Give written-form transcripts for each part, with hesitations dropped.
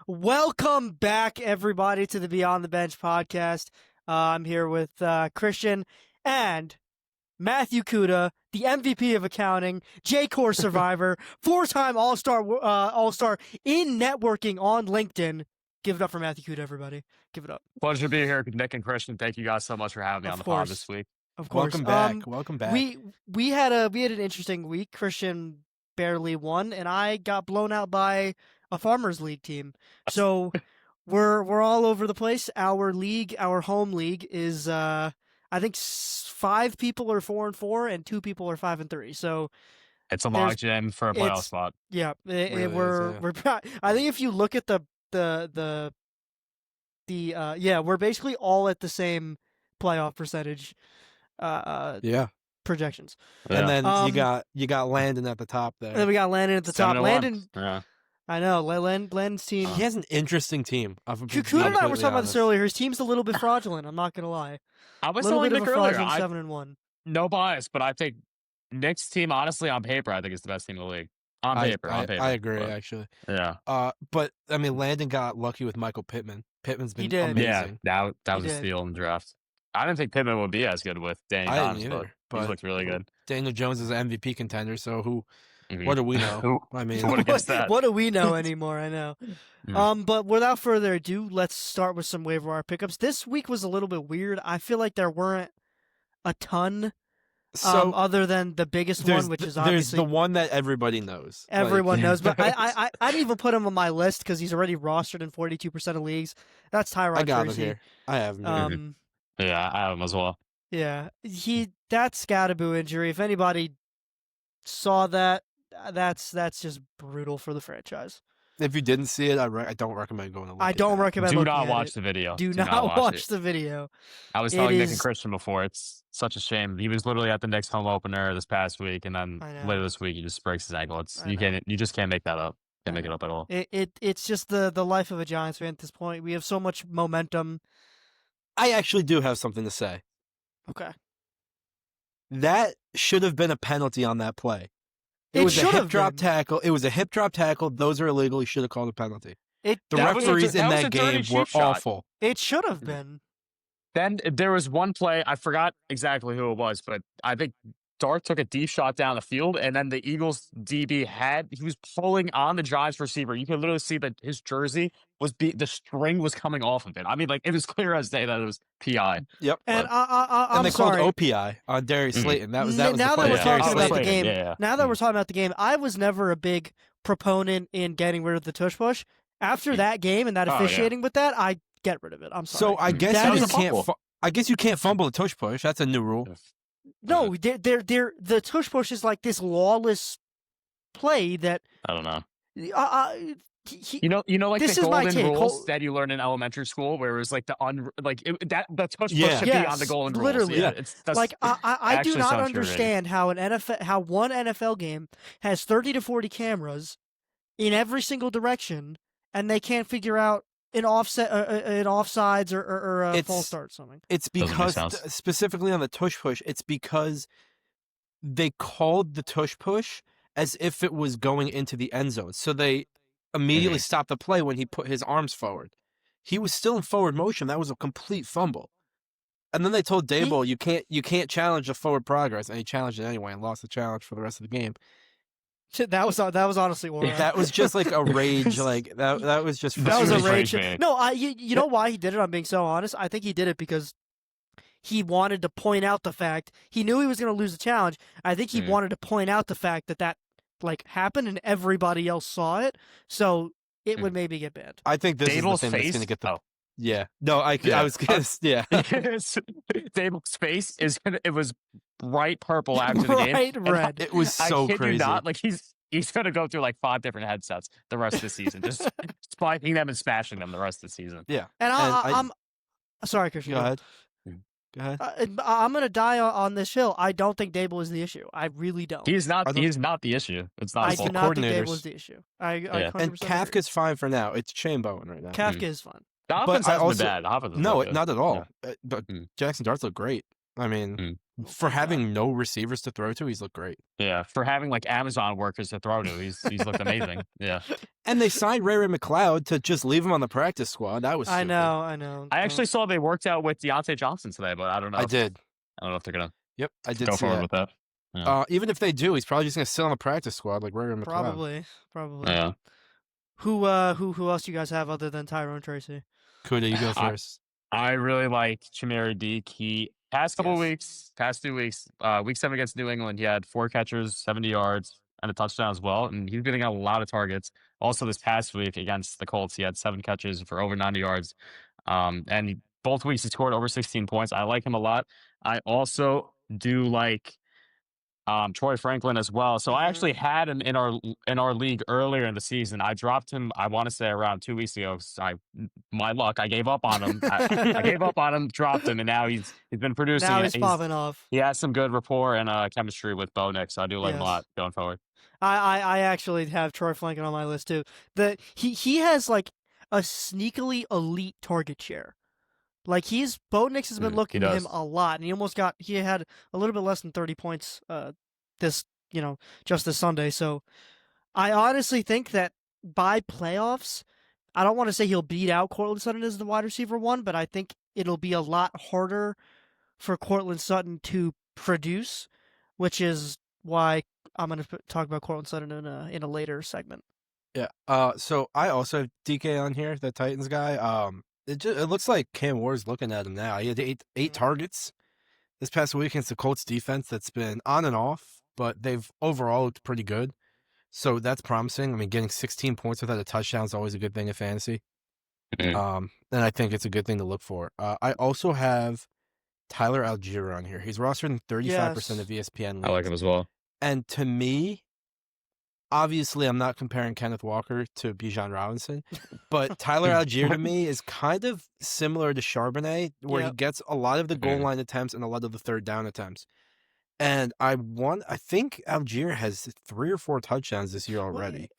Welcome back, everybody, to the Beyond the Bench podcast. I'm here with Christian and Matthew Kuda, the MVP of accounting, J-Core survivor, four-time All-Star in networking on LinkedIn. Give it up for Matthew Kuda, everybody. Give it up. Pleasure to be here, Nick and Christian. Thank you guys so much for having me on the pod this week. Of course. Welcome back. Welcome back. We had an interesting week. Christian barely won, and I got blown out by a Farmers League team. So we're all over the place. Our league, our home league, is I think 5 people are 4-4 and 2 people are 5-3. So it's a log jam for a playoff spot. Yeah, Really we're. I think if you look at the we're basically all at the same playoff percentage. Projections. And then you got Landon at the top there. And then we got Landon at the top. Landon, yeah. I know. Landon's team. He has an interesting team. Kuda and I were talking about this earlier. His team's a little bit fraudulent. I'm not gonna lie. I was telling Nick earlier. 7-1. No bias, but I think Nick's team, honestly, on paper, I think is the best team in the league. On paper. I agree, actually. Yeah. But I mean, Landon got lucky with Michael Pittman. Pittman's been amazing. Yeah, that was a steal in the draft. I didn't think Pittman would be as good with Danny Dimes, but he looked really good. Daniel Jones is an MVP contender, so who? What do we know? I mean, what do we know anymore? I know. But without further ado, let's start with some waiver wire pickups. This week was a little bit weird. I feel like there weren't a ton. Other than the biggest one, which is obviously there's the one that everybody knows. Everyone knows, but I didn't even put him on my list because he's already rostered in 42% of leagues. That's Tyrod I got Tracy. him here. I have him here. Yeah, I have him as well. Yeah, that Scadaboo injury. If anybody saw that, that's just brutal for the franchise. If you didn't see it, I don't recommend going to look. I don't recommend. Do not watch the video. Do not watch the video. I was telling Nick and Christian before. It's such a shame. He was literally at the Knicks home opener this past week, and then later this week he just breaks his ankle. You just can't make that up. Can't make it up at all. It's just the life of a Giants fan at this point. We have so much momentum. I actually do have something to say. Okay. That should have been a penalty on that play. It was a hip drop tackle. It was a hip drop tackle. Those are illegal. He should have called a penalty. The referees in that game were awful. It should have been. Then there was one play. I forgot exactly who it was, but I think Dart took a deep shot down the field, and then the Eagles DB he was pulling on the Giants receiver. You could literally see that his jersey the string was coming off of it. I mean, like, it was clear as day that it was PI. Yep. And I'm they sorry. called OPI on Darius Slayton. That was now the that play. we're talking about the game. Yeah. Now that we're talking about the game, I was never a big proponent in getting rid of the tush push. After that game and that officiating with that, I get rid of it. I'm sorry. So I guess you can't fumble a tush push. That's a new rule. No, the tush push is like this lawless play that I don't know. You know, like the golden rules that you learn in elementary school, where it was like the tush push should be on the golden rules. Literally, yeah. I do not understand how one NFL game has 30 to 40 cameras in every single direction, and they can't figure out an offsides or a false start or something. It's because specifically on the tush push, it's because they called the tush push as if it was going into the end zone. So they immediately stopped the play when he put his arms forward. He was still in forward motion. That was a complete fumble. And then they told Dable, you can't challenge the forward progress, and he challenged it anyway and lost the challenge for the rest of the game. That was honestly horrible. That was just like a rage. Like that was just. That was a rage. No, you know why he did it? I'm being so honest. I think he did it because he wanted to point out the fact he knew he was going to lose the challenge. I think he wanted to point out the fact that like happened and everybody else saw it, so it would maybe get banned. I think this Dable's is the thing face? that's going to get the. Yeah. No, I was going to. Dable's face it was bright purple after the game. Bright red. It was so crazy. I kid you not, like he's going to go through like 5 different headsets the rest of the season, just spiking them and smashing them the rest of the season. Yeah. And I'm sorry, Christian. Go ahead. I'm going to die on this hill. I don't think Dable is the issue. I really don't. He's not the issue. It's not. I do not think Dable is the issue. And Kafka's fine for now. It's Shane Bowen right now. Kafka is fine. The offense hasn't been bad. No, not at all. But Jackson Darts look great. I mean, Mm. for my having no receivers to throw to, he's looked great. Yeah, for having like Amazon workers to throw to, he's looked amazing. Yeah, And they signed Ray McLeod to just leave him on the practice squad. That was I stupid. know. I actually saw they worked out with Deontay Johnson today, but I don't know. I did. I don't know if they're gonna Yep, I did go see forward that. with that. Yeah. Even if they do, he's probably just gonna sit on the practice squad like Ray McLeod. Probably. Yeah. Who else do you guys have other than Tyrone Tracy? Kuda, you go I- first. I really like Chimere Deke. He past couple Yes. weeks, past 2 weeks, week 7 against New England, he had 4 catchers, 70 yards, and a touchdown as well. And he's getting a lot of targets. Also, this past week against the Colts, he had 7 catches for over 90 yards. Both weeks he scored over 16 points. I like him a lot. I also do like Troy Franklin as well. So I actually had him in our league earlier in the season. I dropped him, I want to say around 2 weeks ago. My luck, I gave up on him. I gave up on him, dropped him, and now he's been producing. Now he's popping off. He has some good rapport and chemistry with Bo Nix, so I do like him a Yes. lot going forward. I actually have Troy Franklin on my list too. He has like a sneakily elite target share. Like Bo Nix has been looking he at him does. a lot, and he had a little bit less than 30 points just this Sunday. So I honestly think that by playoffs, I don't want to say he'll beat out Cortland Sutton as the wide receiver 1, but I think it'll be a lot harder for Cortland Sutton to produce, which is why I'm going to talk about Cortland Sutton in a later segment. Yeah. So I also have DK on here, the Titans guy. It looks like Cam Ward's looking at him now. He had eight targets this past week against the Colts defense that's been on and off, but they've overall looked pretty good. So that's promising. I mean, getting 16 points without a touchdown is always a good thing in fantasy. Mhm. And I think it's a good thing to look for. I also have Tyler Algier on here. He's rostered in 35% of ESPN leagues. I like him as well. And to me, obviously, I'm not comparing Kenneth Walker to Bijan Robinson, but Tyler Algier to me is kind of similar to Charbonnet, where he Yep. gets a lot of the goal Mhm. line attempts and a lot of the third down attempts. And I think Algier has 3 or 4 touchdowns this year already.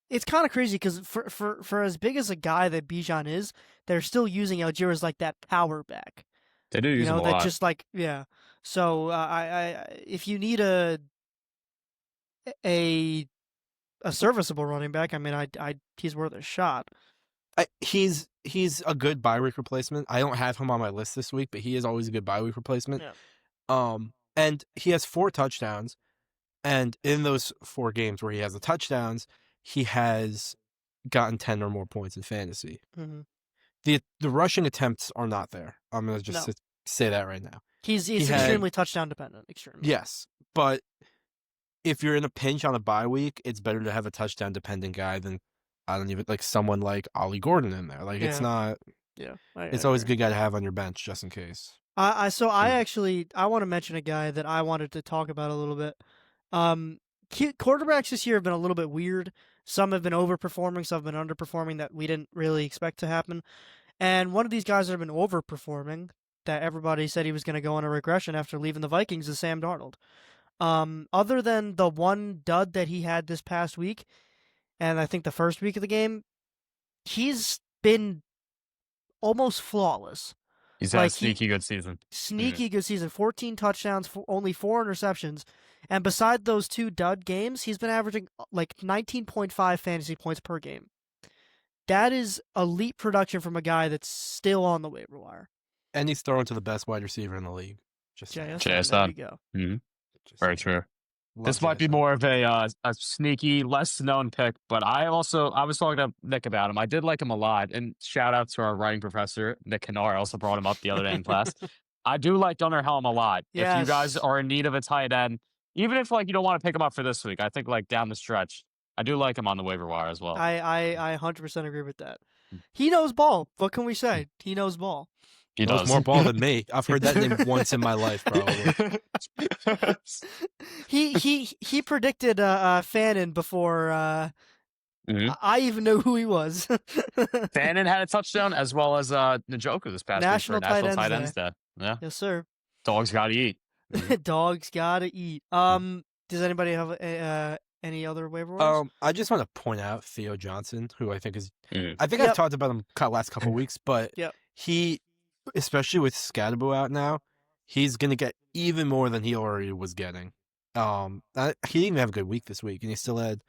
It's kind of crazy because for as big as a guy that Bijan is, they're still using Algier as like that power back. They do use him a that lot. just like So if you need a serviceable running back, I mean, he's worth a shot. He's a good bye week replacement. I don't have him on my list this week, but he is always a good bye week replacement. Yeah. And he has 4 touchdowns, and in those 4 games where he has the touchdowns, he has gotten 10 or more points in fantasy. Mm-hmm. The rushing attempts are not there. I'm gonna just say that right now. He's had- extremely touchdown dependent. Extremely. Yes, but if you're in a pinch on a bye week, it's better to have a touchdown dependent guy than someone like Ollie Gordon in there. Like it's Yeah. not. Yeah. It's always a good guy to have on your bench just in case. I want to mention a guy that I wanted to talk about a little bit. Quarterbacks this year have been a little bit weird. Some have been overperforming, some have been underperforming that we didn't really expect to happen. And one of these guys that have been overperforming, that everybody said he was going to go on a regression after leaving the Vikings, is Sam Darnold. Other than the one dud that he had this past week, and I think the first week of the game, he's been almost flawless. He's had a like, sneaky good season. Sneaky good season. 14 touchdowns, only 4 interceptions. And beside those 2 dud games, he's been averaging like 19.5 fantasy points per game. That is elite production from a guy that's still on the waiver wire. And he's thrown to the best wide receiver in the league. Just saying. There we go. Mhm. Just Very saying. true. Love This might be JSN. more of a sneaky, less known pick, but I was talking to Nick about him. I did like him a lot, and shout out to our writing professor Nick Kennard. Also brought him up the other day in class. I do like Gunnar Helm a lot. If you guys Yes. are in need of a tight end, even if you don't want to pick him up for this week, I think down the stretch, I do like him on the waiver wire as well. I 100% agree with that. He knows ball. What can we say? He knows ball. He knows does more ball than me. I've heard that name once in my life, probably. He predicted Fannin before Mhm. I even knew who he was. Fannin had a touchdown as well as Njoku this past National week for National Tight Tight Ends Ends Day. Yeah, Yes, sir. dogs got to eat. Dogs gotta eat. Does anybody have any other waiver wires? I just want to point out Theo Johnson, who I think is. Mhm. I think Yep. I've talked about him last couple weeks, but Yep. he, especially with Scadaboo out now, he's going to get even more than he already was getting. He didn't even have a good week this week, and he still had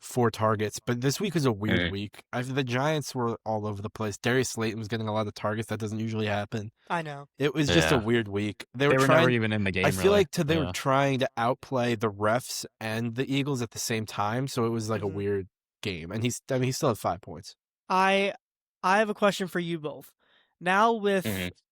4 targets. But this week was a weird week. The Giants were all over the place. Darius Slayton was getting a lot of targets. That doesn't usually happen. I know. It was just a weird week. They were never trying. even in the game. I feel really. like they were trying to outplay the refs and the Eagles at the same time, so it was like a weird game. And he still had 5 points. I have a question for you both. Now with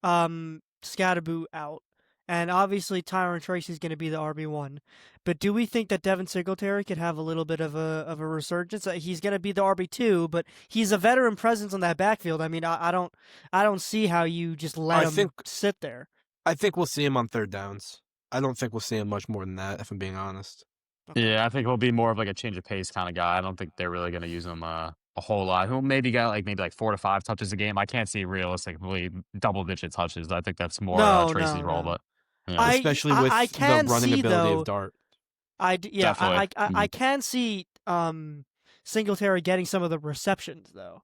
Scatterboo out, and obviously Tyron Tracy's going to be the RB1, but do we think that Devin Singletary could have a little bit of a resurgence? He's going to be the RB2, but he's a veteran presence on that backfield. I mean, I don't see how you just let him sit there. I think we'll see him on 3rd downs. I don't think we'll see him much more than that, if I'm being honest. Okay. Yeah, I think he'll be more of like a change of pace kind of guy. I don't think they're really going to use him a whole lot. He'll maybe get like 4 to 5 touches a game. I can't see realistically double-digit touches. I think that's more Tracy's role, but especially with the running ability of Dart. I can see Singletary getting some of the receptions though.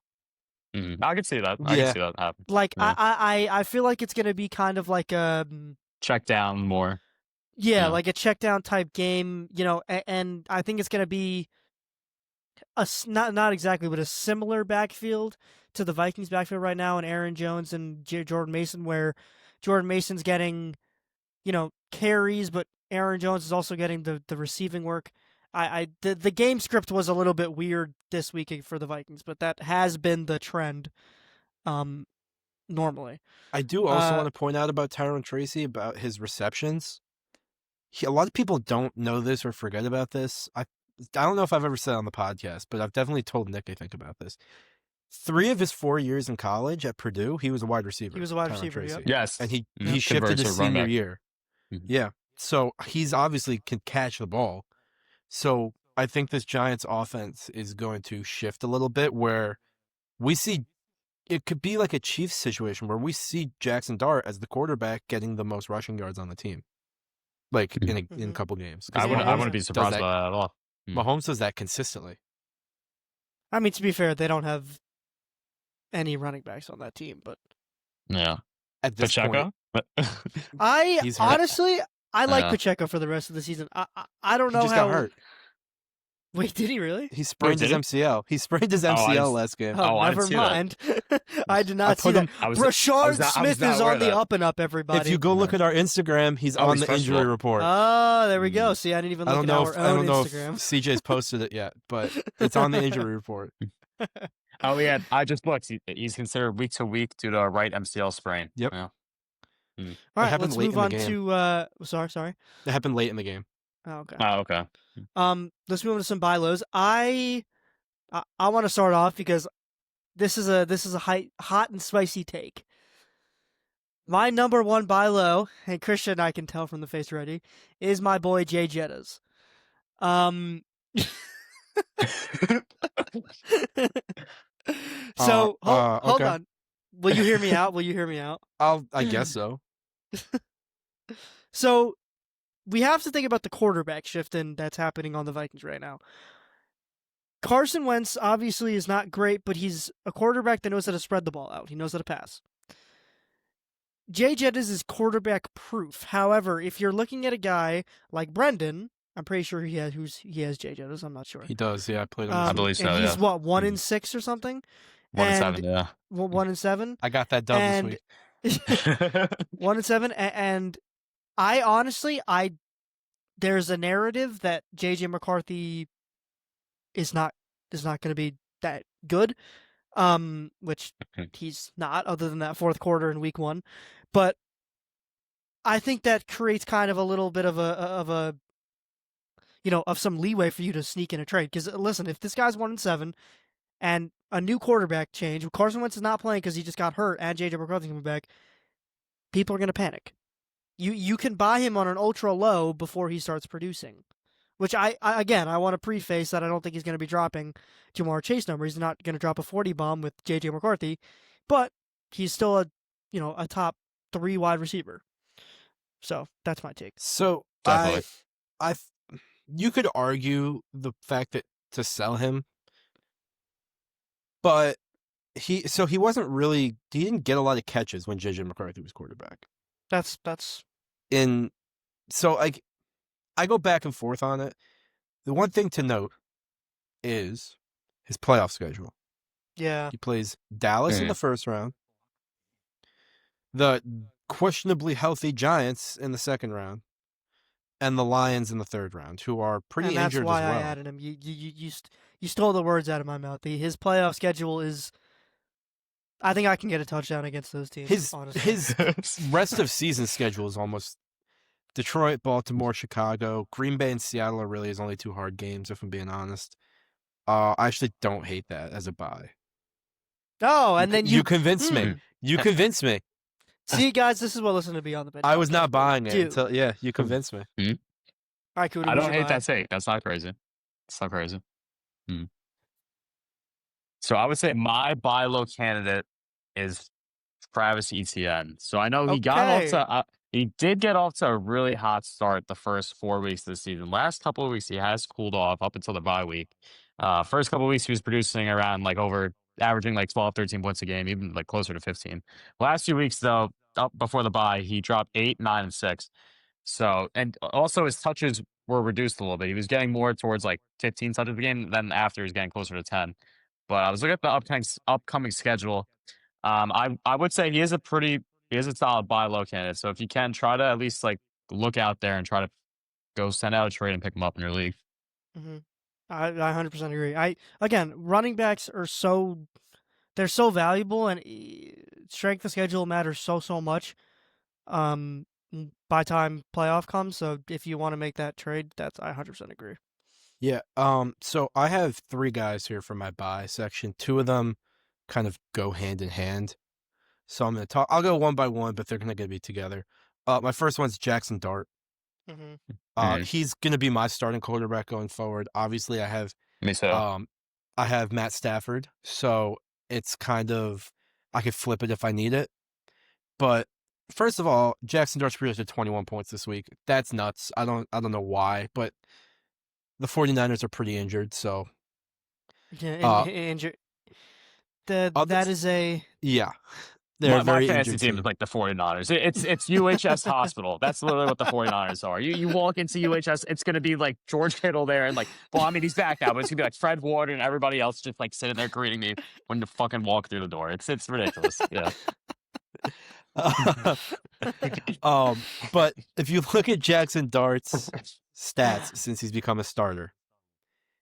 I can see that. I can see that happen. Like I feel like it's gonna be kind of like a check down more. Yeah, like a check down type game, and I think it's gonna be not exactly, but a similar backfield to the Vikings backfield right now, and Aaron Jones and Jordan Mason, where Jordan Mason's getting, carries, but Aaron Jones is also getting the receiving work. The game script was a little bit weird this week for the Vikings, but that has been the trend normally. I do also want to point out about Tyron Tracy, about his receptions. A lot of people don't know this or forget about this. I don't know if I've ever said it on the podcast, but I've definitely told Nick I think about this. 3 of his 4 years in college at Purdue, he was a wide receiver. He was a wide receiver, yep. Yes. And he shifted his senior year. Yeah. So he's obviously can catch the ball. So I think this Giants offense is going to shift a little bit where we see it could be like a Chiefs situation where we see Jackson Dart as the quarterback getting the most rushing yards on the team. Like in a couple games. I wouldn't be surprised by that at all. Mahomes does that consistently. I mean, to be fair, they don't have any running backs on that team, but at this Pacheco? point, I like Pacheco for the rest of the season. I don't know he just how. Got hurt. Wait, did he really? He sprained his MCL. He sprained his MCL last game. Never mind. I did not see that. Rashard Smith is on the up and up, everybody. If you go look at our Instagram, he's on the injury report. Oh, there we go. See, I didn't even look at our own Instagram. I don't know if CJ's posted it yet, but it's on the injury report. I just looked. He's considered week to week due to a right MCL sprain. Yep. All right, let's move on to. Sorry. It happened late in the game. Oh, okay. Okay. Let's move on to some buy lows. I want to start off because this is a hot and spicy take. My number 1 buy low, and Christian, I can tell from the face ready, is my boy Jay Jettas. So hold on. Will you hear me out? I guess so. So we have to think about the quarterback shift that's happening on the Vikings right now. Carson Wentz obviously is not great, but he's a quarterback that knows how to spread the ball out. He knows how to pass. Jay Jettas is quarterback proof. However, if you're looking at a guy like Brendan, I'm pretty sure he has Jay Jettas. I'm not sure. He does. Yeah, I played him. I believe so. And he's what, 1-6 or something? 1-7. Yeah. 1-7. I got that done this week. 1-7, and I honestly, there's a narrative that JJ McCarthy is not going to be that good, which he's not, other than that fourth quarter in week 1. But I think that creates kind of a little bit of a of some leeway for you to sneak in a trade. Because listen, if this guy's 1-7 and a new quarterback change, Carson Wentz is not playing because he just got hurt, and JJ McCarthy coming back, people are going to panic. You can buy him on an ultra low before he starts producing, which I want to preface that I don't think he's going to be dropping Jamar Chase numbers. He's not going to drop a 40 bomb with JJ McCarthy, but he's still a top 3 wide receiver. So that's my take. So you could argue the fact that to sell him, but he didn't get a lot of catches when JJ McCarthy was quarterback. That's like I go back and forth on it. The one thing to note is his playoff schedule. Yeah. He plays Dallas in the first round, the questionably healthy Giants in the second round, and the Lions in the third round, who are pretty And that's injured why as well. I added him. You stole the words out of my mouth. His playoff schedule is. I think I can get a touchdown against those teams. Honestly. His rest of season schedule is almost Detroit, Baltimore, Chicago, Green Bay, and Seattle are really his only 2 hard games, if I'm being honest. I actually don't hate that as a bye. Oh, and then you convinced me. You convinced me. See, guys, this is what listening to Be on the Bench. I was not buying it Dude. until you convinced me. All right, Kuda, I who's don't your hate buy? that take. That's not crazy. It's not crazy. So I would say my buy low candidate is Travis Etienne. So I know he got off Okay. to he did get off to a really hot start the first 4 weeks of the season. Last couple of weeks he has cooled off up until the bye week. First couple of weeks he was producing around like averaging like 12, 13 points a game, even like closer to 15. Last few weeks though, up before the bye, he dropped 8, 9, and 6. So, and also his touches were reduced a little bit. He was getting more towards like 15 touches a game. Then after he's getting closer to 10. But I was looking at the upcoming schedule. I would say he is a solid buy low candidate. So if you can try to at least like look out there and try to go send out a trade and pick him up in your league. Mm-hmm. I 100% agree. Again, running backs are they're so valuable, and strength of schedule matters so much. By time playoff comes, so if you want to make that trade, I 100% agree. Yeah. So I have 3 guys here for my buy section. 2 of them kind of go hand in hand. So I'm gonna talk. I'll go one by one, but they're gonna be together. My first one's Jackson Dart. Mm-hmm. He's gonna be my starting quarterback going forward. Obviously, I have Me too. I have Matt Stafford, so it's kind of I could flip it if I need it. But first of all, Jackson Dart's produced 21 points this week. That's nuts. I don't know why, but the 49ers are pretty injured, so Yeah, that is a yeah. They're my very fantasy injured team is like the 49ers. It's UHS Hospital. That's literally what the 49ers are. You walk into UHS, it's going to be like George Kittle there. And like, well, I mean, he's back now, but it's going to be like Fred Ward and everybody else just like sitting there greeting me when you fucking walk through the door. It's ridiculous. Yeah. But if you look at Jackson Dart's stats since he's become a starter,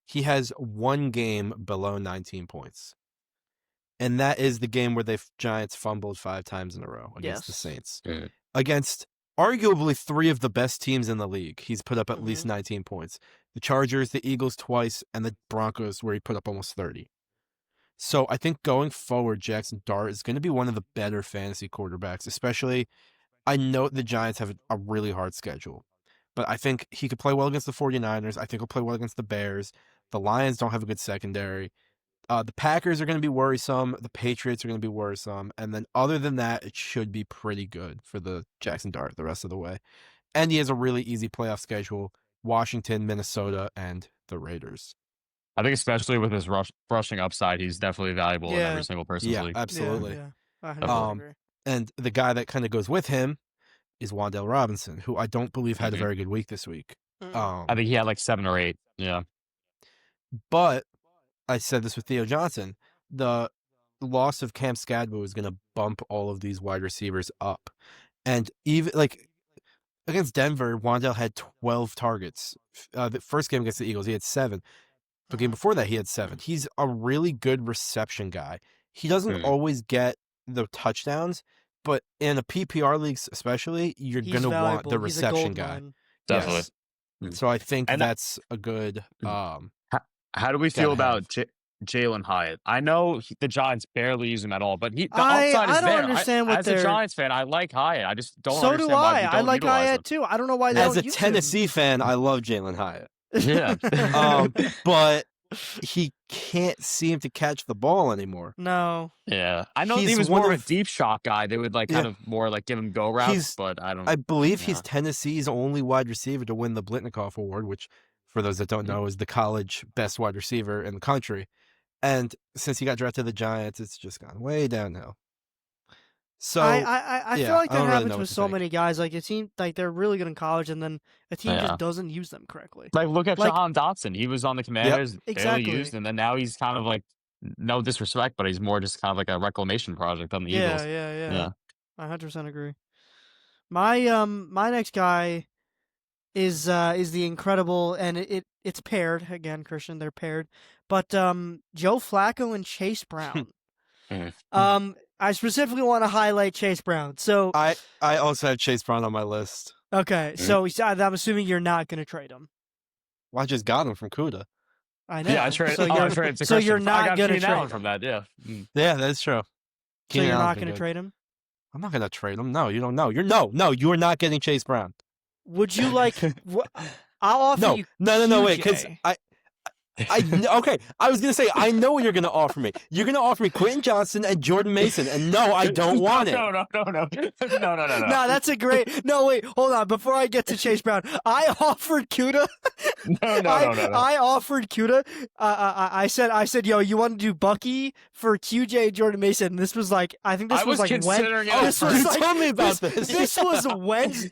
he has 1 game below 19 points. And that is the game where the Giants fumbled 5 times in a row against the Saints. Against arguably 3 of the best teams in the league, he's put up at least 19 points. The Chargers, the Eagles twice, and the Broncos, where he put up almost 30. So I think going forward, Jackson Dart is going to be one of the better fantasy quarterbacks, especially I know the Giants have a really hard schedule. But I think he could play well against the 49ers. I think he'll play well against the Bears. The Lions don't have a good secondary. The Packers are going to be worrisome. The Patriots are going to be worrisome. And then other than that, it should be pretty good for the Jackson Dart the rest of the way. And he has a really easy playoff schedule. Washington, Minnesota, and the Raiders. I think especially with his rushing upside, he's definitely valuable in every single person's league. Absolutely. Yeah, I 100% agree. And the guy that kind of goes with him is Wan'Dale Robinson, who I don't believe had a very good week this week. Mm. I think he had like 7 or 8. Yeah. But I said this with Theo Johnson, the loss of Cam Skadbo is going to bump all of these wide receivers up. And even like against Denver, Wan'Dale had 12 targets. The first game against the Eagles, he had 7. The game before that, he had 7. He's a really good reception guy. He doesn't always get the touchdowns, but in a PPR leagues especially, you're going to want the reception guy. Definitely. Yes. So I think that's a good How do we feel about Jalen Hyatt? I know the Giants barely use him at all, but the upside is I don't there. understand as a Giants fan, I like Hyatt. I just don't So understand do why we I. don't I like utilize Hyatt him. too. I don't know why they As don't a use Tennessee him. fan, I love Jalen Hyatt. Yeah. But he can't seem to catch the ball anymore. No. Yeah. I know he He's was one more of- of a deep shot guy. They would like kind of more like give him go routes, He's- but I don't I believe he's Yeah. Tennessee's only wide receiver to win the Blitnikoff Award, which, for those that don't know, is the college best wide receiver in the country. And since he got drafted to the Giants, it's just gone way downhill. So I feel yeah, like I that don't really happens know what with to so think. many guys. Like it seems like they're really good in college, and then a team Yeah. just doesn't use them correctly. Like, look at Like- Jahan Dotson. He was on the Commanders, barely exactly. used, and then now he's kind of like, no disrespect, but he's more just kind of like a reclamation project on the Eagles. Yeah. I 100% agree. My next guy is the incredible, and it's paired again, Christian. They're paired, but Joe Flacco and Chase Brown. I specifically want to highlight Chase Brown. So I also have Chase Brown on my list. okay, so I'm assuming you're not going to trade him. Well, I just got him from Kuda. I know. Yeah, I traded. So I you're, traded to so you're Christian. I not got going to Keenan Allen trade from him. that. Yeah. Mm. Yeah, that's true. So Keenan you're Allen's not been going to good. trade him. I'm not gonna trade him. No, you don't know. No, you are not getting Chase Brown. Would you like? I'll offer No, you. no, wait, because QJ. okay. I was gonna say I know what you're gonna offer me. You're gonna offer me Quentin Johnson and Jordan Mason, and no, I don't want it. No. No. No, that's a great. No, wait, hold on. Before I get to Chase Brown, I offered Kuda. No. I offered Kuda. I said, yo, you want to do Bucky for QJ and Jordan Mason? And this was like, I think this I was like considering it. Oh, this you was like, told me about this.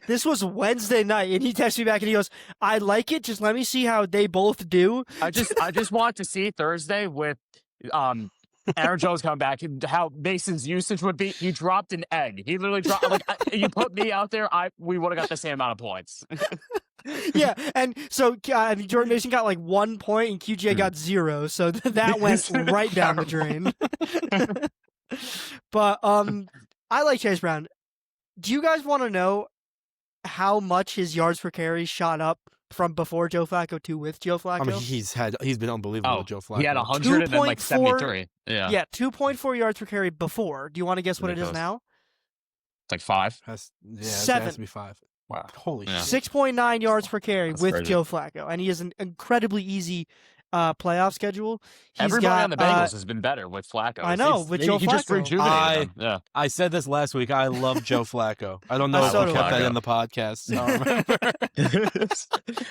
This was Wednesday night, and he texted me back and he goes, "I like it. Just let me see how they both do." I just want to see Thursday with Aaron Jones coming back and how Mason's usage would be. He dropped an egg. He literally dropped you put me out there, we would have got the same amount of points. Yeah, and so Jordan Mason got like 1 point and QJ got 0, so that went right down the drain. But I like Chase Brown. Do you guys want to know how much his yards per carry shot up from before Joe Flacco to with Joe Flacco? I mean, he's been unbelievable with Joe Flacco. He had 100 and then like 73. Yeah. 2.4 yards per carry before. Do you want to guess what it is Ridiculous. now? It's like 5. It 7. has to be 5. Wow. Holy Yeah. shit. 6.9 yards per carry That's with crazy. Joe Flacco, and he has an incredibly easy playoff schedule. He's Everybody got, on the Bengals has been better with Flacco. I know, with Joe he just Flacco. rejuvenated them. Yeah. I said this last week. I love Joe Flacco. I don't know I if so we do kept I. that in the podcast. I don't remember.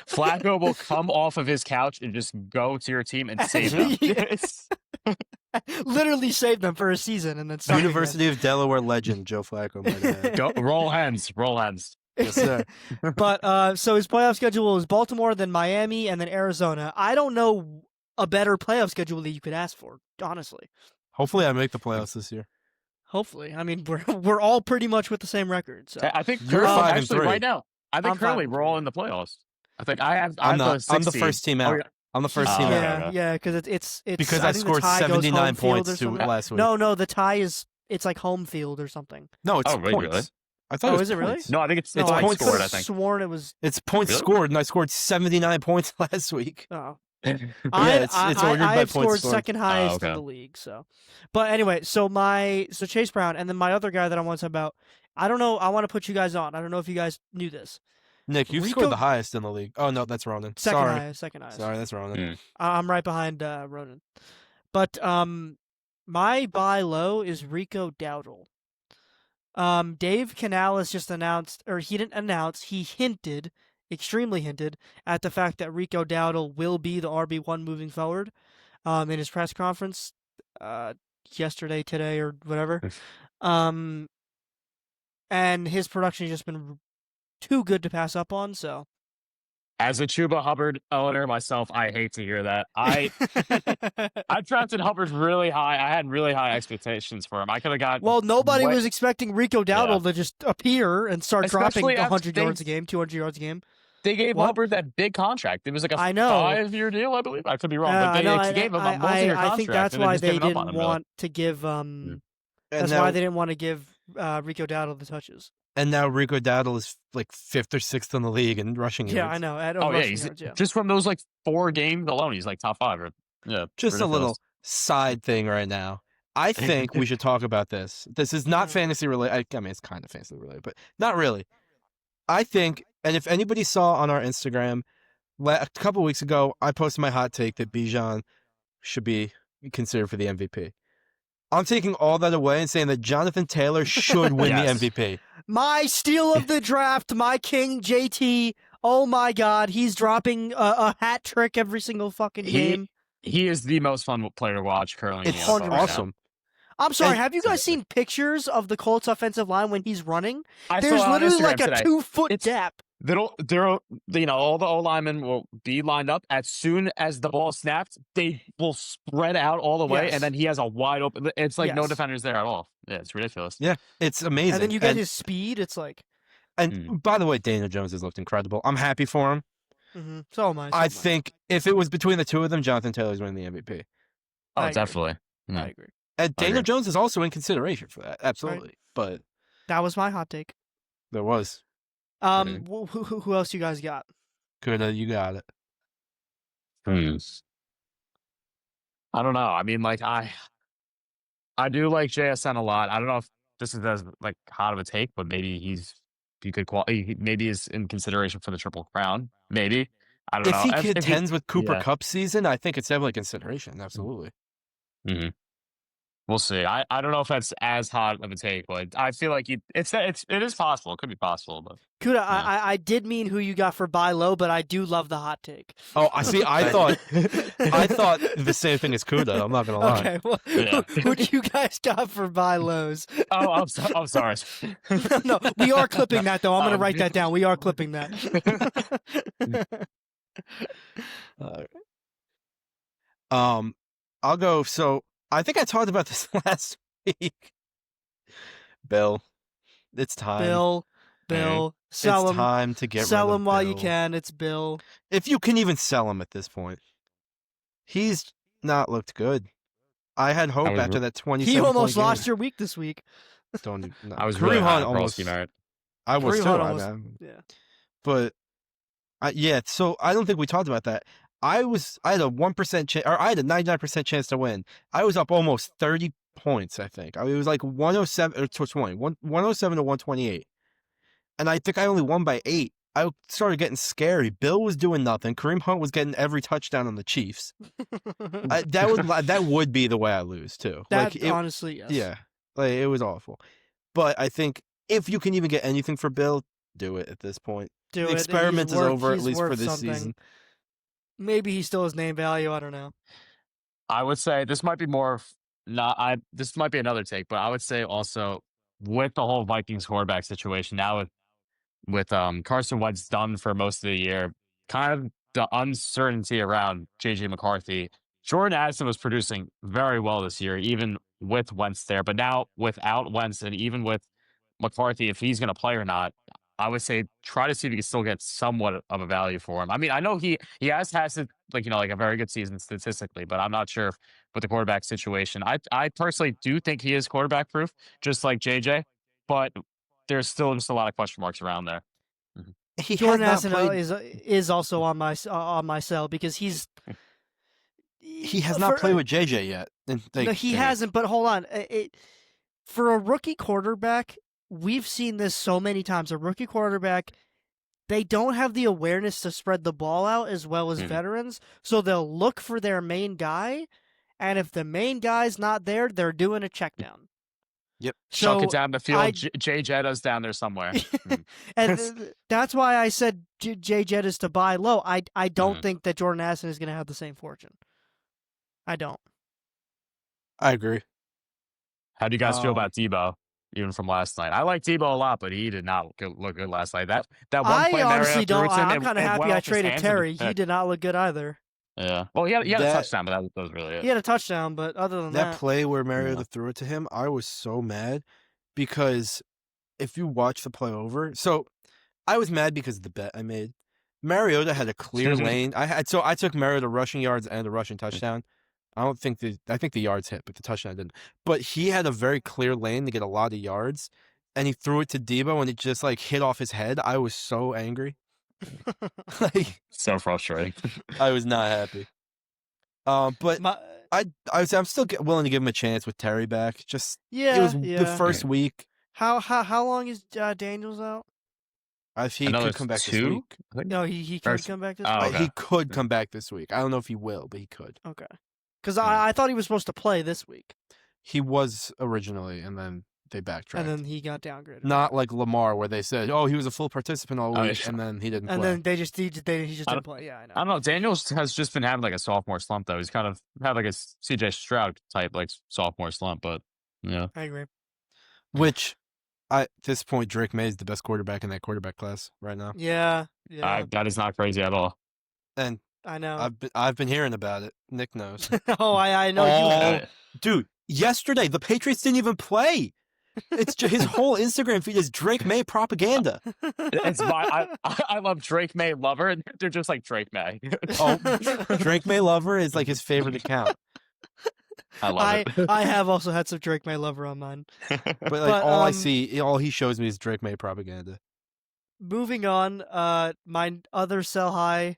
Flacco will come off of his couch and just go to your team and save them. Yes. Literally saved them for a season, and then sucked again. University of Delaware legend Joe Flacco. Might have had. Go, roll hands. Yes, sir. But so his playoff schedule is Baltimore, then Miami, and then Arizona. I don't know a better playoff schedule that you could ask for, honestly. Hopefully, I make the playoffs this year. Hopefully, I mean we're all pretty much with the same record. So I think You're currently, 5 and actually 3. right now. I think I'm 5 currently and we're 3. all in the playoffs. I think I have. I'm not. The I'm the 16. first team out. Oh, yeah. I'm the first Oh, team okay. out yeah, because it's because I I think the scored tie goes 79 home field or points something. last week. No, the tie is it's like home field or something. No, it's Oh, really? points. I thought Oh, it was is it really? points. No, I think it's It's I points scored. I could've think. sworn it was. It's points Really? scored, and I scored 79 points last week. Oh. Yeah, it's ordered by I've points scored scored. second highest okay. in the league. So, but anyway, so Chase Brown, and then my other guy that I want to talk about. I don't know. I want to put you guys on. I don't know if you guys knew this. Nick, you've Rico- scored the highest in the league. Oh no, that's Ronan. Second Sorry, highest. Second highest. sorry, that's Ronan. I'm right behind Ronan. But my buy low is Rico Dowdle. Dave Canales just announced, or he didn't announce, he hinted, extremely hinted, at the fact that Rico Dowdle will be the RB1 moving forward in his press conference yesterday, today, or whatever. And his production has just been too good to pass up on, so. As a Chuba Hubbard owner myself, I hate to hear that. I drafted Hubbard really high. I had really high expectations for him. I could have got. Well, nobody way- was expecting Rico Dowdle to just appear and start dropping Especially after 100 they- yards a game, 200 yards a game. They gave What? Hubbard that big contract. It was like a I know. 5-year deal, I believe. I could be wrong, but I they know, gave him a multi-year contract. I think that's and they've why just they given up didn't on him, really. want to give. And That's now, why they didn't want to give Rico Dowdle the touches. and now Rico Dowdle is like 5th or 6th in the league in rushing Yeah, yards. I know. At Oh yeah, rushing he's yards, yeah. just from those like 4 games alone, he's like top 5. Yeah, Just a little side thing right now. I think we should talk about this. This is not fantasy related. I mean, it's kind of fantasy related, but not really. I think, and if anybody saw on our Instagram, a couple weeks ago, I posted my hot take that Bijan should be considered for the MVP. I'm taking all that away and saying that Jonathan Taylor should win Yes. the MVP. My steal of the draft, my king JT. Oh my God, he's dropping a hat trick every single fucking game. He is the most fun player to watch currently. in the It's NFL right now. awesome. I'm sorry. And- Have you guys seen pictures of the Colts offensive line when he's running? I There's saw it on literally like Instagram a today. 2-foot It's- gap. All the O linemen will be lined up. As soon as the ball snaps, they will spread out all the way, Yes. and then he has a wide open. It's like no Yes. defenders there at all. Yeah, it's ridiculous. Yeah, it's amazing. And then you get his speed. It's like, And by the way, Daniel Jones has looked incredible. I'm happy for him. so am I. I think if it was between the two of them, Jonathan Taylor's winning the MVP. Oh, I agree. definitely. I agree. And I Daniel agree. Jones is also in consideration for that. Absolutely. But That was my hot take. there was. Who else you guys got? Coulda, you got it. I don't know. I mean, like I do like JSN a lot. I don't know if this is as like hot of a take, but maybe maybe he's in consideration for the Triple Crown. Maybe. I don't If know. he contends with Cooper yeah. Cup season, I think it's definitely consideration. Absolutely. We'll see. I don't know if that's as hot of a take, but I feel like it is possible. It could be possible, but Kuda, Yeah. I did mean who you got for buy low, but I do love the hot take. Oh, I see. I thought the same thing as Kuda. I'm not gonna lie. Okay, well, Yeah. who do you guys got for buy lows? oh, I'm sorry. No, we are clipping that though. I'm gonna write that down. We are clipping that. I'll go. So I think I talked about this last week. Bill, it's time. Bill, sell it's him. time to get Sell rid of him while you Bill. can. It's Bill. If you can even sell him at this point, he's not looked good. I had hope was after re- that 27. He almost point lost game. your week this week. Don't do, no. I was Kareem really high Hunt on almost. Brolsky Merritt. I was Kareem too. Hunt I almost- mean, Yeah. but yeah. So I don't think we talked about that. I had a 1% chance, or I had a 99% chance to win. I was up almost 30 points. I think it was like 107 or 107 to 128, and I think I only won by 8. I started getting scary. Bill was doing nothing. Kareem Hunt was getting every touchdown on the Chiefs. That would be the way I lose too. That it, honestly, yes. yeah, like it was awful. But I think if you can even get anything for Bill, do it at this point. Do The it. experiment He's is worth- over at he's least for worth this something. season. Maybe he still has name value. I don't know. I would say this might be more of this might be another take, but I would say also with the whole Vikings quarterback situation now with Carson Wentz done for most of the year, kind of the uncertainty around JJ McCarthy. Jordan Addison was producing very well this year, even with Wentz there. But now without Wentz and even with McCarthy, if he's going to play or not, I would say try to see if you can still get somewhat of a value for him. I mean, I know he has it like a very good season statistically, but I'm not sure with the quarterback situation. I personally do think he is quarterback proof, just like JJ, but there's still just a lot of question marks around there. He Jordan has not Addison played. is also on my sell because he He has not played with JJ yet. And No, he hasn't. But hold on, for a rookie quarterback, we've seen this so many times. A rookie quarterback, they don't have the awareness to spread the ball out as well as veterans, so they'll look for their main guy, and if the main guy's not there, they're doing a check down. Yep. Chuck So it down the field. I- Jay Jetta's down there somewhere. and that's why I said Jay Jett is to buy low. I don't think that Jordan Addison is going to have the same fortune. I don't. I agree. How do you guys feel Um, about Debo, even from last night? I like Debo a lot, but he did not look good last night. That one I play honestly Mariota don't. threw it to him, I'm kind of it happy went I off his traded hands and Terry. He picked. did not look good either. Yeah. Well, he had a That- touchdown, but that was really it. He had a touchdown, but other than That that, play where Mariota Yeah. threw it to him, I was so mad because if you watch the play over, so I was mad because of the bet I made. Mariota had a clear lane. I took Mariota rushing yards and a rushing touchdown. I think the yards hit, but the touchdown didn't. But he had a very clear lane to get a lot of yards, and he threw it to Debo, and it just like hit off his head. I was so angry. Like So frustrating. I was not happy. But my, I'm still willing to give him a chance with Terry back. Just yeah, it was yeah. the first week. How long is Daniels out? If he Another could come back this 2? week. I think. No, he Or can s- come back this oh, week. okay. He could come back this week. I don't know if he will, but he could. Okay, because Yeah. I thought he was supposed to play this week, He was originally, and then they backtracked. and then he got downgraded. Not like Lamar, where they said, "Oh, he was a full participant all Oh, week," yeah. and then he didn't and play. then he just I didn't don't- play. Yeah, I know. I don't know. Daniels has just been having like a sophomore slump, though. He's kind of had like a CJ Stroud type like sophomore slump, but Yeah. I agree. Which, at this point, Drake May is the best quarterback in that quarterback class right now. Yeah. That is not crazy at all. And I know. I've been hearing about it. Nick knows. Oh, I know you Oh, have. dude, yesterday the Patriots didn't even play. It's just, his whole Instagram feed is Drake May propaganda. It's I love Drake May lover, and they're just like Drake May. Oh, Drake May lover is like his favorite account. I love it. I have also had some Drake May lover on mine. But like But, all he shows me is Drake May propaganda. Moving on, my other sell high,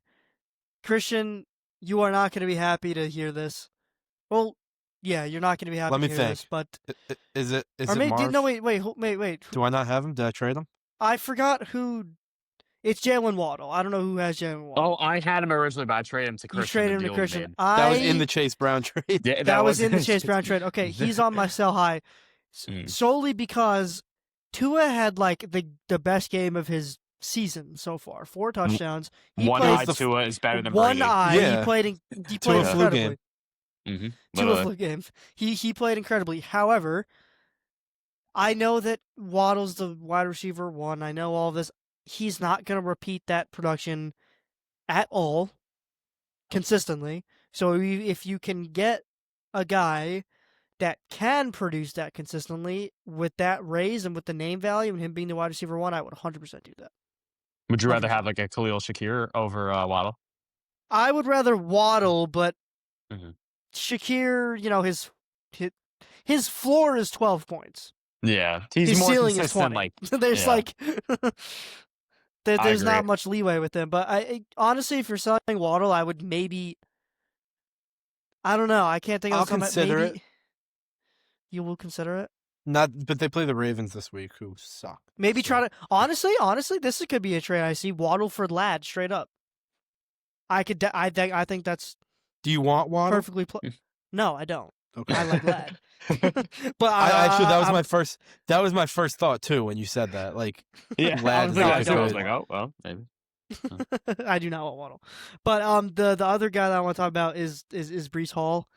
Christian, you are not going to be happy to hear this. Well, yeah, you're not going to be happy Let me to hear think. this, but Is it or maybe Marv? no, wait. Do I not have him? Did I trade him? I forgot who. It's Jalen Waddle. I don't know who has Jalen Waddle. Oh, I had him originally, but I traded him to You Christian. traded the him to deal we Christian. made. That was in the Chase Brown trade. Yeah, That was in the Chase Brown trade. Okay, he's on my sell high Mm. solely because Tua had like the best game of his season so far. 4 touchdowns. He One played eye Tua is better than one Brady. eye. Yeah. He played Tua flu incredibly. game. Mm-hmm. Tua flu game. He played incredibly. However, I know that Waddle's the wide receiver 1. I know all this. He's not going to repeat that production at all consistently. So if you can get a guy that can produce that consistently with that raise and with the name value and him being the wide receiver 1, I would 100% do that. Would you rather 100%. have like a Khalil Shakir over Waddle? I would rather Waddle, but Mhm. Shakir, his floor is 12 points. Yeah, he's His more ceiling is consistent. 20. Like There's yeah. like there's agree. not much leeway with him. But I honestly, if you're selling Waddle, I would maybe. I don't know. I can't think of I'll something. consider Maybe it. you will consider it. But they play the Ravens this week, who suck. Maybe So- try to honestly, this could be a trade. I see Waddle for Ladd straight up. I think that's Do you want Waddle? perfectly. No, I don't. Okay. I like Ladd. But I actually that was I'm- my first thought too when you said that. Like, Yeah, Ladd I was is thinking not that too. I was good. like, oh well, maybe. I do not want Waddle. But the other guy that I want to talk about is Breece Hall.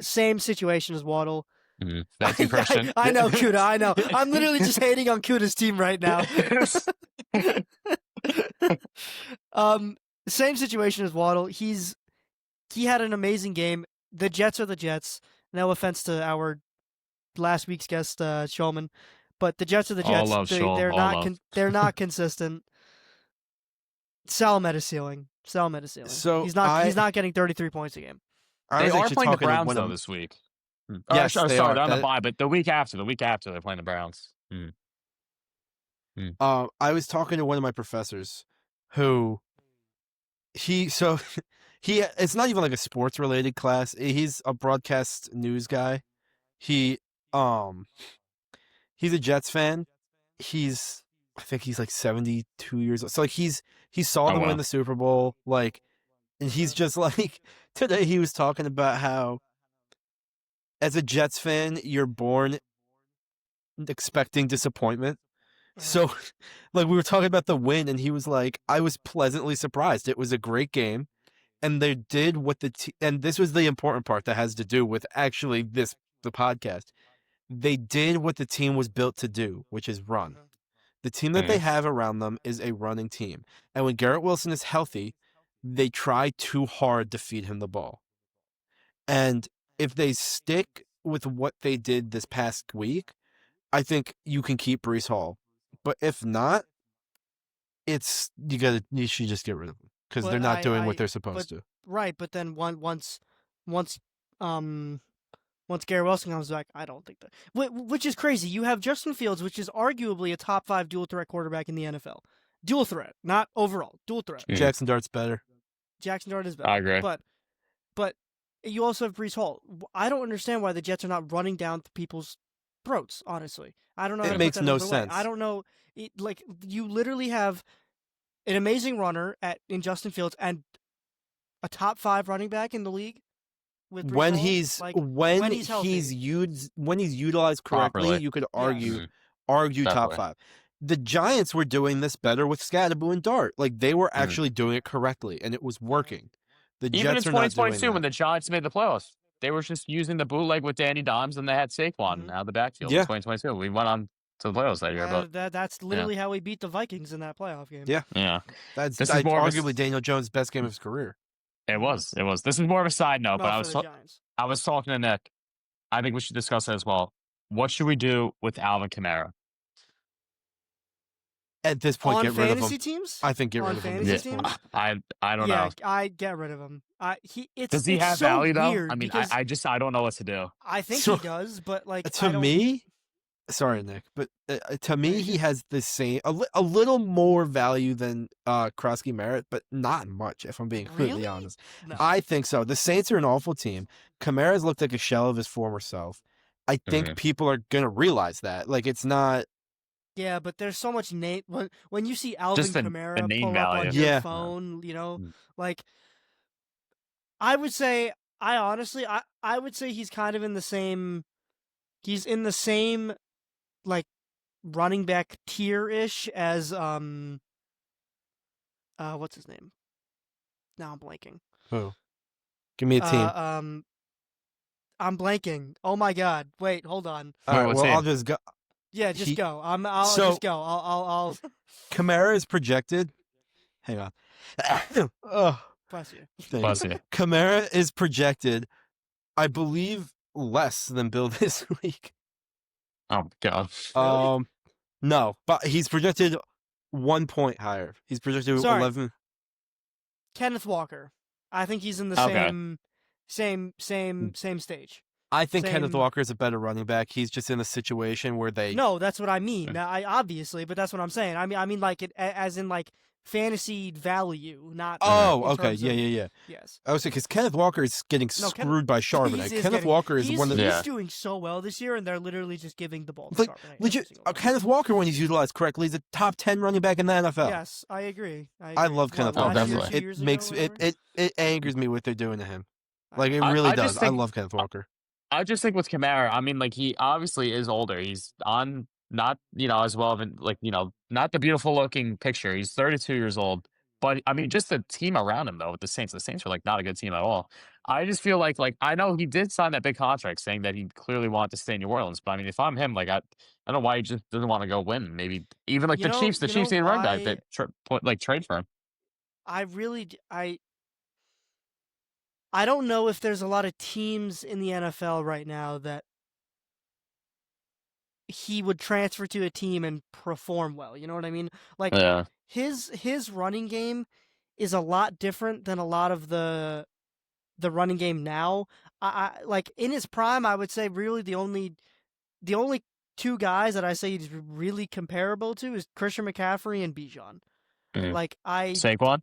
Same situation as Waddle. Mhm. Thank you, Christian. I know, Kuda. I know. I'm literally just hating on Kuda's team right now. Same situation as Waddle. He had an amazing game. The Jets are the Jets. No offense to our last week's guest, Shulman, but the Jets are the All Jets. love, Shul. They're All not. love. They're not consistent. Sell him at a ceiling. So he's not. He's I- not getting 33 points a game. I They was are actually playing the talking to Browns one of though them. this week. Yes, sorry, they they're are. on the That- bye, but the week after they're playing the Browns. I was talking to one of my professors who it's not even like a sports related class. He's a broadcast news guy. He's a Jets fan. I think he's like 72 years old. So like he saw Oh, them wow. win the Super Bowl, like, and he's just like, today he was talking about how as a Jets fan, you're born expecting disappointment. So, like, we were talking about the win, and he was like, I was pleasantly surprised. It was a great game, and they did what and this was the important part that has to do with actually the podcast. They did what the team was built to do, which is run. The team that they have around them is a running team. And when Garrett Wilson is healthy, they try too hard to feed him the ball. And if they stick with what they did this past week, I think you can keep Breece Hall. But if not, you should just get rid of them because But they're not doing what they're supposed but- to. Right, but then once Garrett Wilson comes back, I don't think that. Which is crazy. You have Justin Fields, which is arguably a top 5 dual threat quarterback in the NFL. Dual threat, not overall. Dual threat. Mhm. Jackson Dart's better. Jackson Dart is better. I agree. But you also have Breece Hall. I don't understand why the Jets are not running down people's throats, honestly. I don't know. It how to makes put that no another way. sense. I don't know. Like, you literally have an amazing runner in Justin Fields and a top 5 running back in the league. With Breece When Hall. he's Like, when he's healthy. he's utilized correctly, Properly. you could Yes. argue top Definitely. 5. The Giants were doing this better with Scadaboo and Dart. Like they were Mhm. actually doing it correctly, and it was working. The Even in Jets are not doing 2022 that. when the Giants made the playoffs. they were just using the bootleg with Danny Dimes, and they had Saquon Mhm. out of the backfield Yeah. in 2022. We went on to the playoffs that year, but That's literally how we beat the Vikings in that playoff game. Yeah. yeah, That's This is more of a arguably Daniel Jones' best game of his career. it was. It was. This is more of a side note, but Well, for the Giants. I was talking to Nick. I think we should discuss it as well. What should we do with Alvin Kamara? At this point, On get rid of fantasy him. teams? I think get On rid of him. at fantasy this teams? point. I don't Yeah, know. I get rid of him. Does he it's have so value though? weird I mean, because I don't know what to do. I think So- he does, but like To I don't- me, sorry, Nick, but to me, he has the same a little more value than Krosky Merritt, but not much. If I'm being completely Really? honest, no. I think so. The Saints are an awful team. Kamara's looked like a shell of his former self. I think Mhm. people are gonna realize that. Like, it's not. Yeah, but there's so much name when you see Alvin the Kamara name pull up on value. your Yeah. phone, Mm. like I would say I would say he's kind of in the same like running back tier-ish as what's his name? Now I'm blanking. Who? Give me a team. I'm blanking. Oh my god. Wait, hold on. All right. what Well, team? I'll just go. Yeah, just He- go. I'll So- just go. I'll Kamara is projected. Hang on. Oh, bless you. thank you. Bless you. Kamara is projected, I believe, less than Bill this week. Oh god. Really? No, but he's projected 1 point higher. He's projected Sorry. 11. Kenneth Walker. I think he's in the Okay. same stage. I think Kenneth Same- Walker is a better running back. He's just in a situation where they. No, that's what I mean. Okay. Now, I obviously, but that's what I'm saying. I mean like it as in like fantasy value, not. Oh, in okay. terms Yeah, of- yeah, yeah. Yes. I was because Kenneth Walker is getting No, screwed by Charbonnet. He's Kenneth getting- Walker is he's, one of the. He's Yeah. doing so well this year, and they're literally just giving the ball to Like, Charbonnet every Legit, single time. Kenneth Walker, when he's utilized correctly, is a top 10 running back in the NFL. Yes, I agree. I love Kenneth Oh, Walker. last year, definitely. 2 years It ago, makes whatever? it angers me what they're doing to him. Like, it I- really I does. just I think- love Kenneth Walker. I just think with Kamara, I mean, like he obviously is older. He's on not as well of like not the beautiful looking picture. He's 32 years old, but I mean, just the team around him though with the Saints. The Saints are like not a good team at all. I just feel like I know he did sign that big contract saying that he clearly wanted to stay in New Orleans, but I mean, if I'm him, like I don't know why he just doesn't want to go win. Maybe even like You the know- Chiefs. The you Chiefs know need a running back why- that trade for him. I don't know if there's a lot of teams in the NFL right now that he would transfer to a team and perform well. You know what I mean? Like Yeah. his running game is a lot different than a lot of the running game now. I like in his prime, I would say really the only two guys that I say he's really comparable to is Christian McCaffrey and Bijan. Mhm. Like Saquon.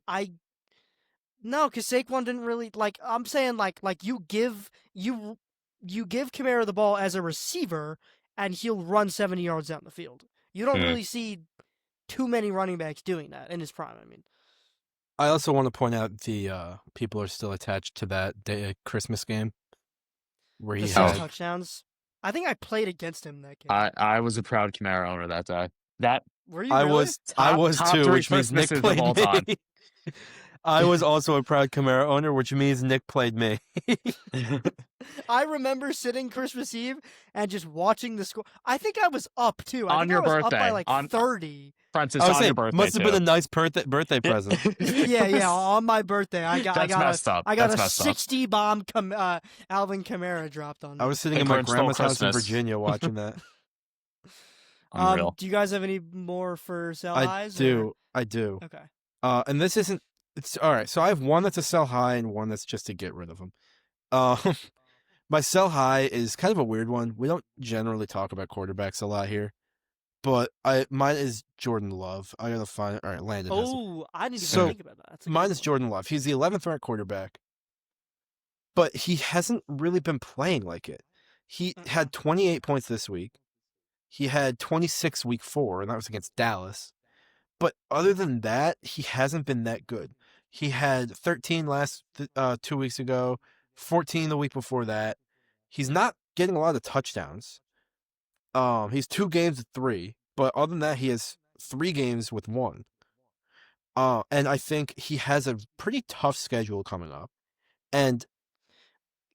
No, because Saquon didn't really like. I'm saying like you give Kamara the ball as a receiver, and he'll run 70 yards down the field. You don't Hmm. really see too many running backs doing that in his prime. I mean, I also want to point out the people are still attached to that day, Christmas game where the he six had. touchdowns. I think I played against him that game. I was a proud Kamara owner that day. That Were you? I really? was Top too, three which means Nick Christmases of played all time. me. I was also a proud Kamara owner, which means Nick played me. I remember sitting Christmas Eve and just watching the score. I think I was up too. I On think your I was up by birthday. like On- 30. Francis, I was on saying, your birthday must have been a too. nice birthday present. Yeah, on my birthday, I got That's messed up. I got That's a messed up. 60 bomb Alvin Kamara dropped on me. I was sitting Hey, in my Prince, stole grandma's house in Christmas. Virginia watching that. Unreal. Do you guys have any more for sell I highs? do. I do. Okay. And this isn't. It's all right. So I have one that's a sell high and one that's just to get rid of them. My sell high is kind of a weird one. We don't generally talk about quarterbacks a lot here, but mine is Jordan Love. I gotta find. All right, Landon. has it. Oh, I didn't even So, think about that. That's a good Mine is one. Jordan Love. He's the 11th ranked quarterback, but he hasn't really been playing like it. He Mm-mm. had 28 points this week. He had 26 week 4, and that was against Dallas. But other than that, he hasn't been that good. He had 13 last 2 weeks ago, 14 the week before that. He's not getting a lot of touchdowns. He's 2 games with 3, but other than that, he has 3 games with 1. And I think he has a pretty tough schedule coming up. And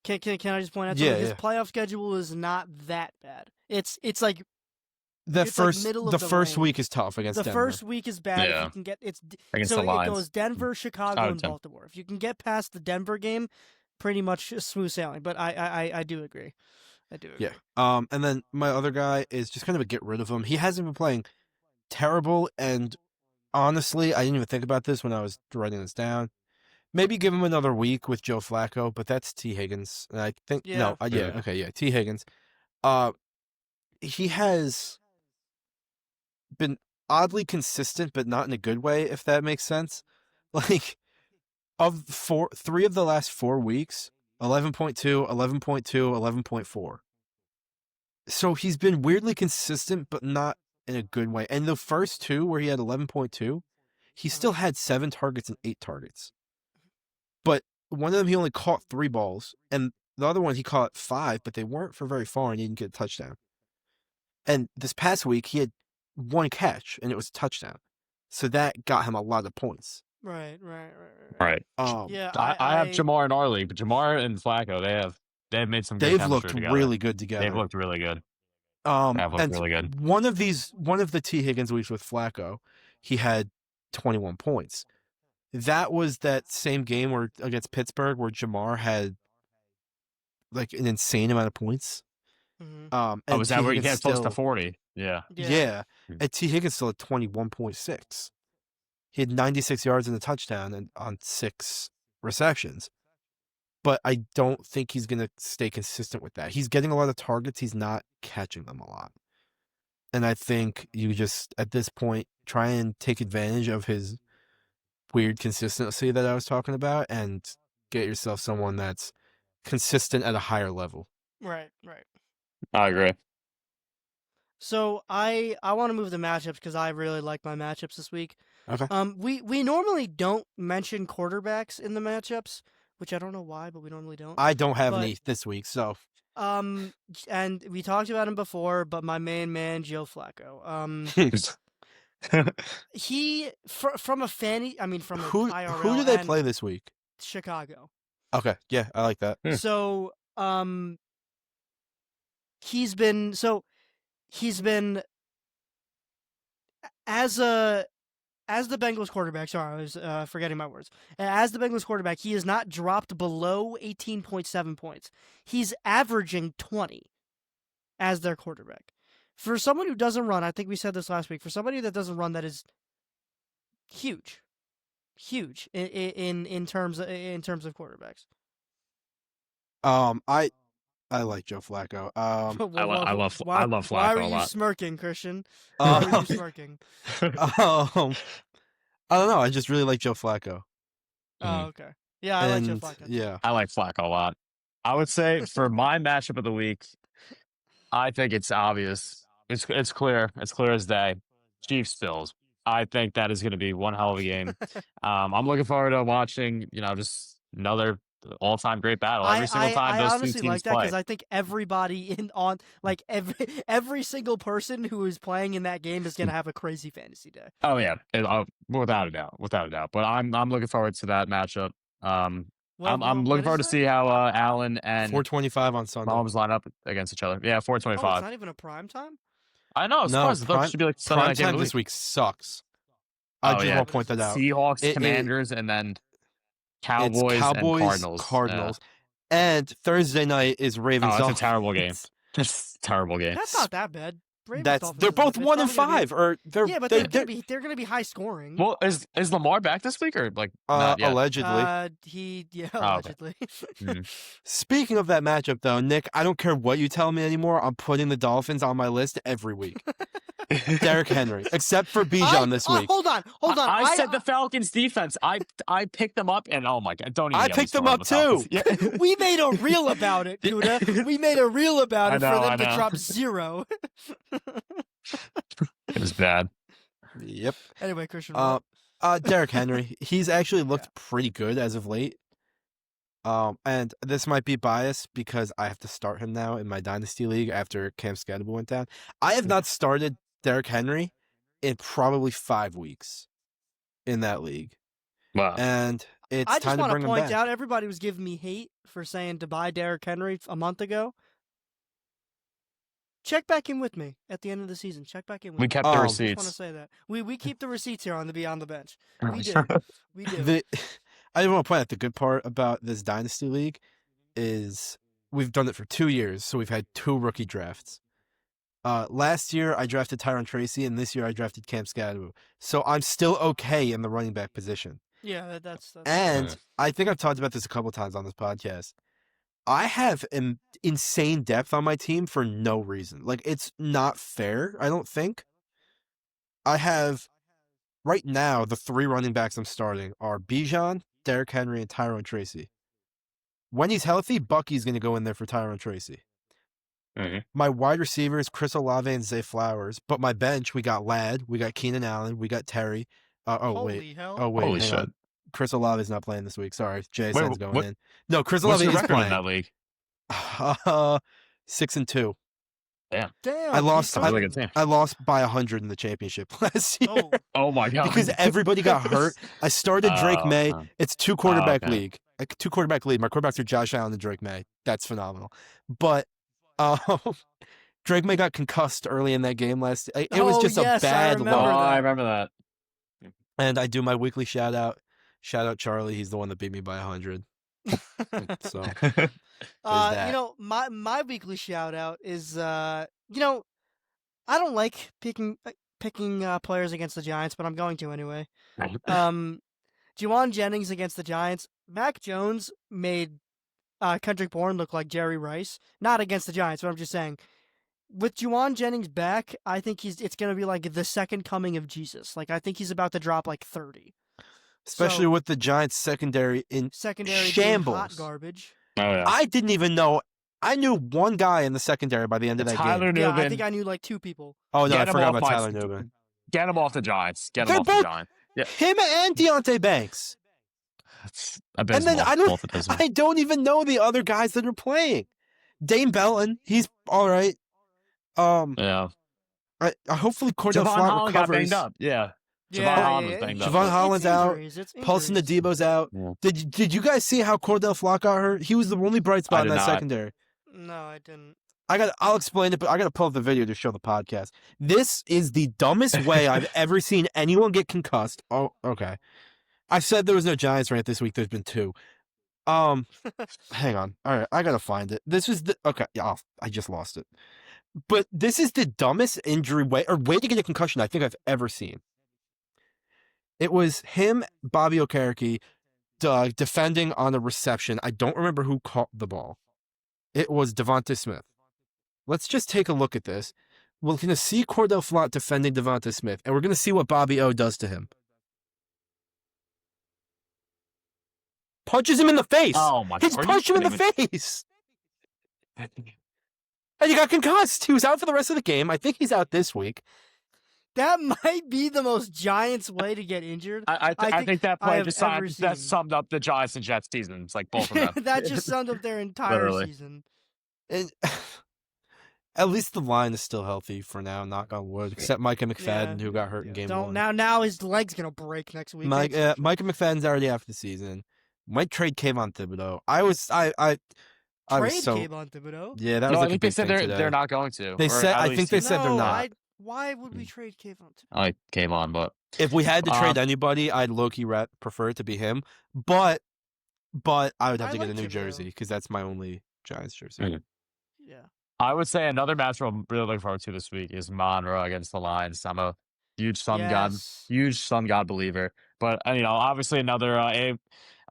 Can I just point out Yeah, something? His yeah. playoff schedule is not that bad. It's like The it's like first middle of the the first range. week is tough against the Denver. first week is bad. If Yeah. you can get Against so the it Lions. goes Denver, Chicago, Oh, and Baltimore. If you can get past the Denver game, pretty much smooth sailing. But I do agree. I do agree. Yeah. And then my other guy is just kind of a get rid of him. He hasn't been playing terrible, and honestly, I didn't even think about this when I was writing this down. Maybe give him another week with Joe Flacco, but that's T. Higgins. And I think Yeah. T. Higgins. He has been oddly consistent, but not in a good way, if that makes sense. Like, of three of the last 4 weeks, 11.2, 11.2, 11.4. So he's been weirdly consistent, but not in a good way. And the first two, where he had 11.2, he still had 7 targets and 8 targets. But one of them, he only caught 3 balls, and the other one, he caught 5, but they weren't for very far, and he didn't get a touchdown. And this past week, he had 1 catch, and it was a touchdown. So that got him a lot of points. Right. Right. Yeah, I have Jamar in our league, but Jamar and Flacco, they've made some good They've chemistry looked together. really good together. They've looked really good. And really good. one of the T. Higgins weeks with Flacco, he had 21 points. That was that same game where against Pittsburgh where Jamar had like an insane amount of points. Mhm. And Was that T. where he Higgins had close to still- 40? Yeah. Yeah. Hmm. And T. Higgins still had 21.6. He had 96 yards and a touchdown and on 6 receptions. But I don't think he's going to stay consistent with that. He's getting a lot of targets. He's not catching them a lot. And I think you just, at this point, try and take advantage of his weird consistency that I was talking about and get yourself someone that's consistent at a higher level. Right. I agree. So I want to move the matchups because I really like my matchups this week. Okay. We normally don't mention quarterbacks in the matchups, which I don't know why, but we normally don't. I don't have But- any this week, so. And we talked about him before, but my main man, Joe Flacco. He from a fanny, I mean from a Who IRL do they and play this week? Chicago. Okay, yeah, I like that. Hmm. So he's been as the Bengals quarterback. Sorry, I was forgetting my words. As the Bengals quarterback, he has not dropped below 18.7 points. He's averaging 20 as their quarterback. For someone who doesn't run, I think we said this last week. For somebody that doesn't run, that is huge in terms of quarterbacks. I like Joe Flacco. I love Why Flacco are a you lot. smirking, Christian? Why are you smirking? I don't know. I just really like Joe Flacco. Oh, okay. Yeah, I like Joe And, Flacco. Yeah. I like Flacco a lot. I would say for my matchup of the week, I think it's obvious. It's clear. It's clear as day. Chiefs Bills. I think that is going to be one hell of a game. I'm looking forward to watching. Just another all-time great battle every single time I those two honestly teams like that play. because I think everybody every single person who is playing in that game is gonna have a crazy fantasy day. Oh yeah, without a doubt. But I'm looking forward to that matchup. I'm looking forward to see how Allen and 425 on Sunday. Mahomes line up against each other. Yeah, Oh, it's 425. not even a prime time. I know. I was No, surprised. I thought it should be like Sunday Prime night game of time the this week. week sucks. I Oh, just yeah. want to point that out. Seahawks, It- Commanders, and then It's Cowboys, Cowboys, and Cardinals. And Thursday night is Ravens. Oh, that's a Dolphins. terrible game. That's a terrible game. That's not that bad. Ravens, They're Dolphins both is 1 and probably gonna 5, or they're be, yeah, but they, they're gonna be high scoring. Well, is Lamar back this week or like not yet? allegedly. okay. Allegedly. Speaking of that matchup, though, Nick, I don't care what you tell me anymore. I'm putting the Dolphins on my list every week. Derrick Henry, except for Bijan this week. Hold on. I said the Falcons defense. I picked them up, and oh my god, don't even. I get me picked them started on up the Falcons. Yeah. We made a reel about it, Kuda. We made a reel about I it know, for I them to know. drop 0. It was bad. Yep. Anyway, Christian. Derrick Henry, he's actually looked pretty good as of late. And this might be biased because I have to start him now in my dynasty league after Cam Scadable went down. I have not started Derrick Henry in probably 5 weeks in that league. Wow. And It's I just time to want bring to him point back. out everybody was giving me hate for saying to buy Derrick Henry a month ago. Check back in with me at the end of the season. Check back in with We me. kept the Um, I just want to receipts. say that we keep the receipts here on the Beyond the Bench. We do. We do. I just want to point out the good part about this Dynasty League is we've done it for 2 years, so we've had 2 rookie drafts. Last year I drafted Tyron Tracy, and this year I drafted Cam Skadoo. So I'm still okay in the running back position. Yeah, that's And I think I've talked about this a couple times on this podcast. I have insane depth on my team for no reason. Like, it's not fair, I don't think. I have, right now, the 3 running backs I'm starting are Bijan, Derrick Henry, and Tyrone Tracy. When he's healthy, Bucky's going to go in there for Tyrone Tracy. Mhm. My wide receivers, Chris Olave and Zay Flowers. But my bench, we got Ladd, we got Keenan Allen, we got Terry. Holy hell. Hang Holy shit. on. Chris Olave's not playing this week. Sorry, JSN's Wait, going what- in. No, Chris What's Olave your is record in that playing. league? 6-2. Damn. I lost- he's That's a really starting. good team. I lost by 100 in the championship last year Oh, Oh my god. because everybody got hurt. I started Drake Oh, May. okay. It's 2 quarterback okay. league. A 2 quarterback league. My quarterbacks are Josh Allen and Drake May. That's phenomenal. But um, Drake May got concussed early in that game last. It was Oh, just yes, a I bad remember Oh, loss. that. I remember that. And I do my weekly shout out. Shout out Charlie. He's the one that beat me by 100. So that. My weekly shout out is I don't like picking players against the Giants, but I'm going to anyway. Juwan Jennings against the Giants. Mac Jones made Kendrick Bourne look like Jerry Rice. Not against the Giants, but I'm just saying. With Juwan Jennings back, I think it's going to be like the second coming of Jesus. Like, I think he's about to drop like 30. Especially So- with the Giants secondary in Secondary being shambles. hot garbage. Oh yeah. I didn't even know. I knew one guy in the secondary by the end of that Tyler game. Yeah, Newman. I think I knew like 2 people. Oh, no, I Get him forgot off about my- Tyler Newman. Get him off the Giants. Get They're him off the both- Giants. Yeah. Him and Deontay Banks. That's And abysmal. then Both abysmal. I don't even know the other guys that are playing. Dane Belton, he's all right. Yeah. Hopefully Cordell Javon Flott Holland got recovers. banged up. Yeah. Yeah, Holland was banged up. Javon Holland's out. Injuries, it's Paulson injuries. Adebo's out. Yeah. Did you guys see how Cordell Flott got hurt? He was the only bright spot I in did that not. secondary. No, I didn't. I'll explain it, but I gotta pull up the video to show the podcast. This is the dumbest way I've ever seen anyone get concussed. Oh, okay. I said there was no Giants rant this week. There's been 2. Hang on. All right, I gotta find it. This is the okay. Yeah, I just lost it. But this is the dumbest injury way to get a concussion I think I've ever seen. It was him, Bobby Okereke, defending on a reception. I don't remember who caught the ball. It was Devonta Smith. Let's just take a look at this. We're going to see Cordell Flott defending Devonta Smith, and we're going to see what Bobby O does to him. Punches him in the face. Oh my He's God. punched him in the face. And he got concussed. He was out for the rest of the game. I think he's out this week. That might be the most Giants way to get injured. I think that I play have just ever that seen. summed up the Giants and Jets season. It's like both of them. That just summed up their entire Literally. season. And at least the line is still healthy for now, knock on wood, except Micah McFadden, who got hurt in game 1. Now his leg's gonna break next week. Micah McFadden's already after the season. Might trade Kayvon Thibodeau. I was Trade so Kayvon Thibodeau. yeah. That No, was I like a think they big said thing they're today. not going to. They or said- at I think least they said they're No, not. why would we trade Kayvon Thibodeau? I came on, but If we had to trade anybody, I'd low-key prefer it to be him. But I would have I to get a like new Thibodeau. jersey because that's my only Giants jersey. Mhm. Yeah. I would say another matchup I'm really looking forward to this week is Monroe against the Lions. I'm a huge Sun God believer. But obviously another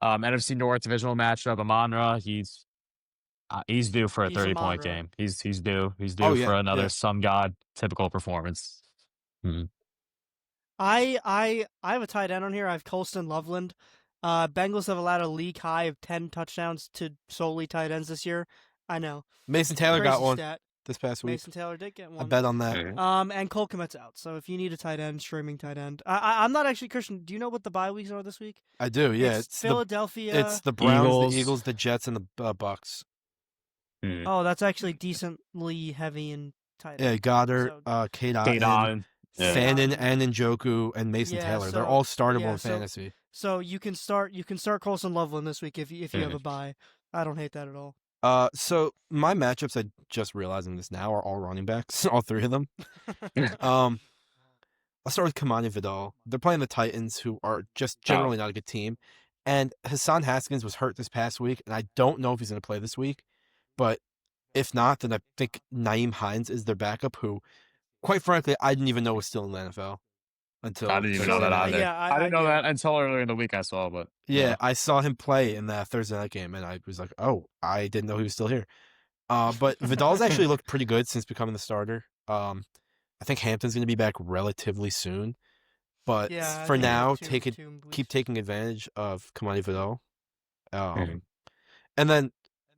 NFC North divisional matchup. Monroe, he's due for a He's a 30-point Monroe. game. He's due. He's due Oh, yeah, for another yeah. Sun God typical performance. I have a tight end on here. I have Colston Loveland. Bengals have allowed a league high of 10 touchdowns to solely tight ends this year. I know. Mason Taylor Crazy got one stat. this past week. Mason Taylor did get I one. bet on that. And Cole Kmet's out. So if you need a tight end, streaming tight end. I'm not actually Christian. Do you know what the bye weeks are this week? I do. Yeah, It's Philadelphia. it's the Browns, Eagles. the Eagles, the Jets, and the Bucks. Oh, that's actually decently heavy in tight end. Yeah, Goddard, So- Kate Kate Otten, Allen. Yeah. Fannin and Njoku and Mason Yeah, Taylor. They're so- all startable yeah, in so- fantasy. So you can start Colson Loveland this week if you have Mhm. a bye. I don't hate that at all. So my matchups, I just realizing this now, are all running backs, all three of them. I'll start with Kamani Vidal. They're playing the Titans, who are just generally not a good team. And Hassan Haskins was hurt this past week, and I don't know if he's going to play this week. But if not, then I think Naeem Hines is their backup, who, quite frankly, I didn't even know was still in the NFL until I didn't even know Thursday that night. either. Yeah, I didn't know did. that until earlier in the week I saw, but Yeah, I saw him play in that Thursday night game, and I was like, oh, I didn't know he was still here. But Vidal's actually looked pretty good since becoming the starter. I think Hampton's going to be back relatively soon. But Yeah, I for think now, two keep weeks. taking advantage of Kamani Vidal. Mhm. And then,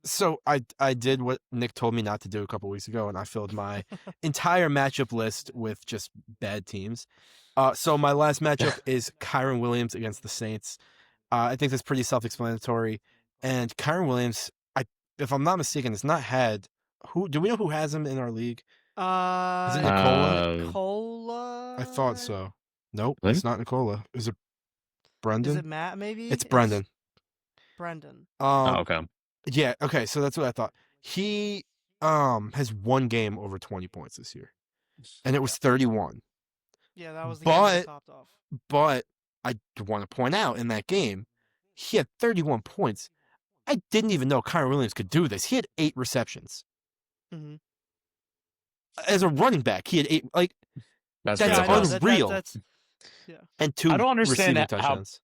so I did what Nick told me not to do a couple weeks ago, and I filled my entire matchup list with just bad teams. So my last matchup is Kyron Williams against the Saints. I think that's pretty self-explanatory. And Kyron Williams, if I'm not mistaken, has not had who? Do we know who has him in our league? Is it Nicola? Nicola? I thought so. Nope, Really? it's not Nicola. Is it Brendan? Is it Matt? Maybe It's Brendan. Brendan. oh, okay. Yeah, okay, so that's what I thought. He has one game over 20 points this year. And it was 31. Yeah, that was the game that topped off. But I want to point out in that game, he had 31 points. I didn't even know Kyron Williams could do this. He had 8 receptions. Mm-hmm. As a running back, he had 8. Like, That's That's ridiculous. unreal. That's and 2 I don't understand receiving how- touchdowns.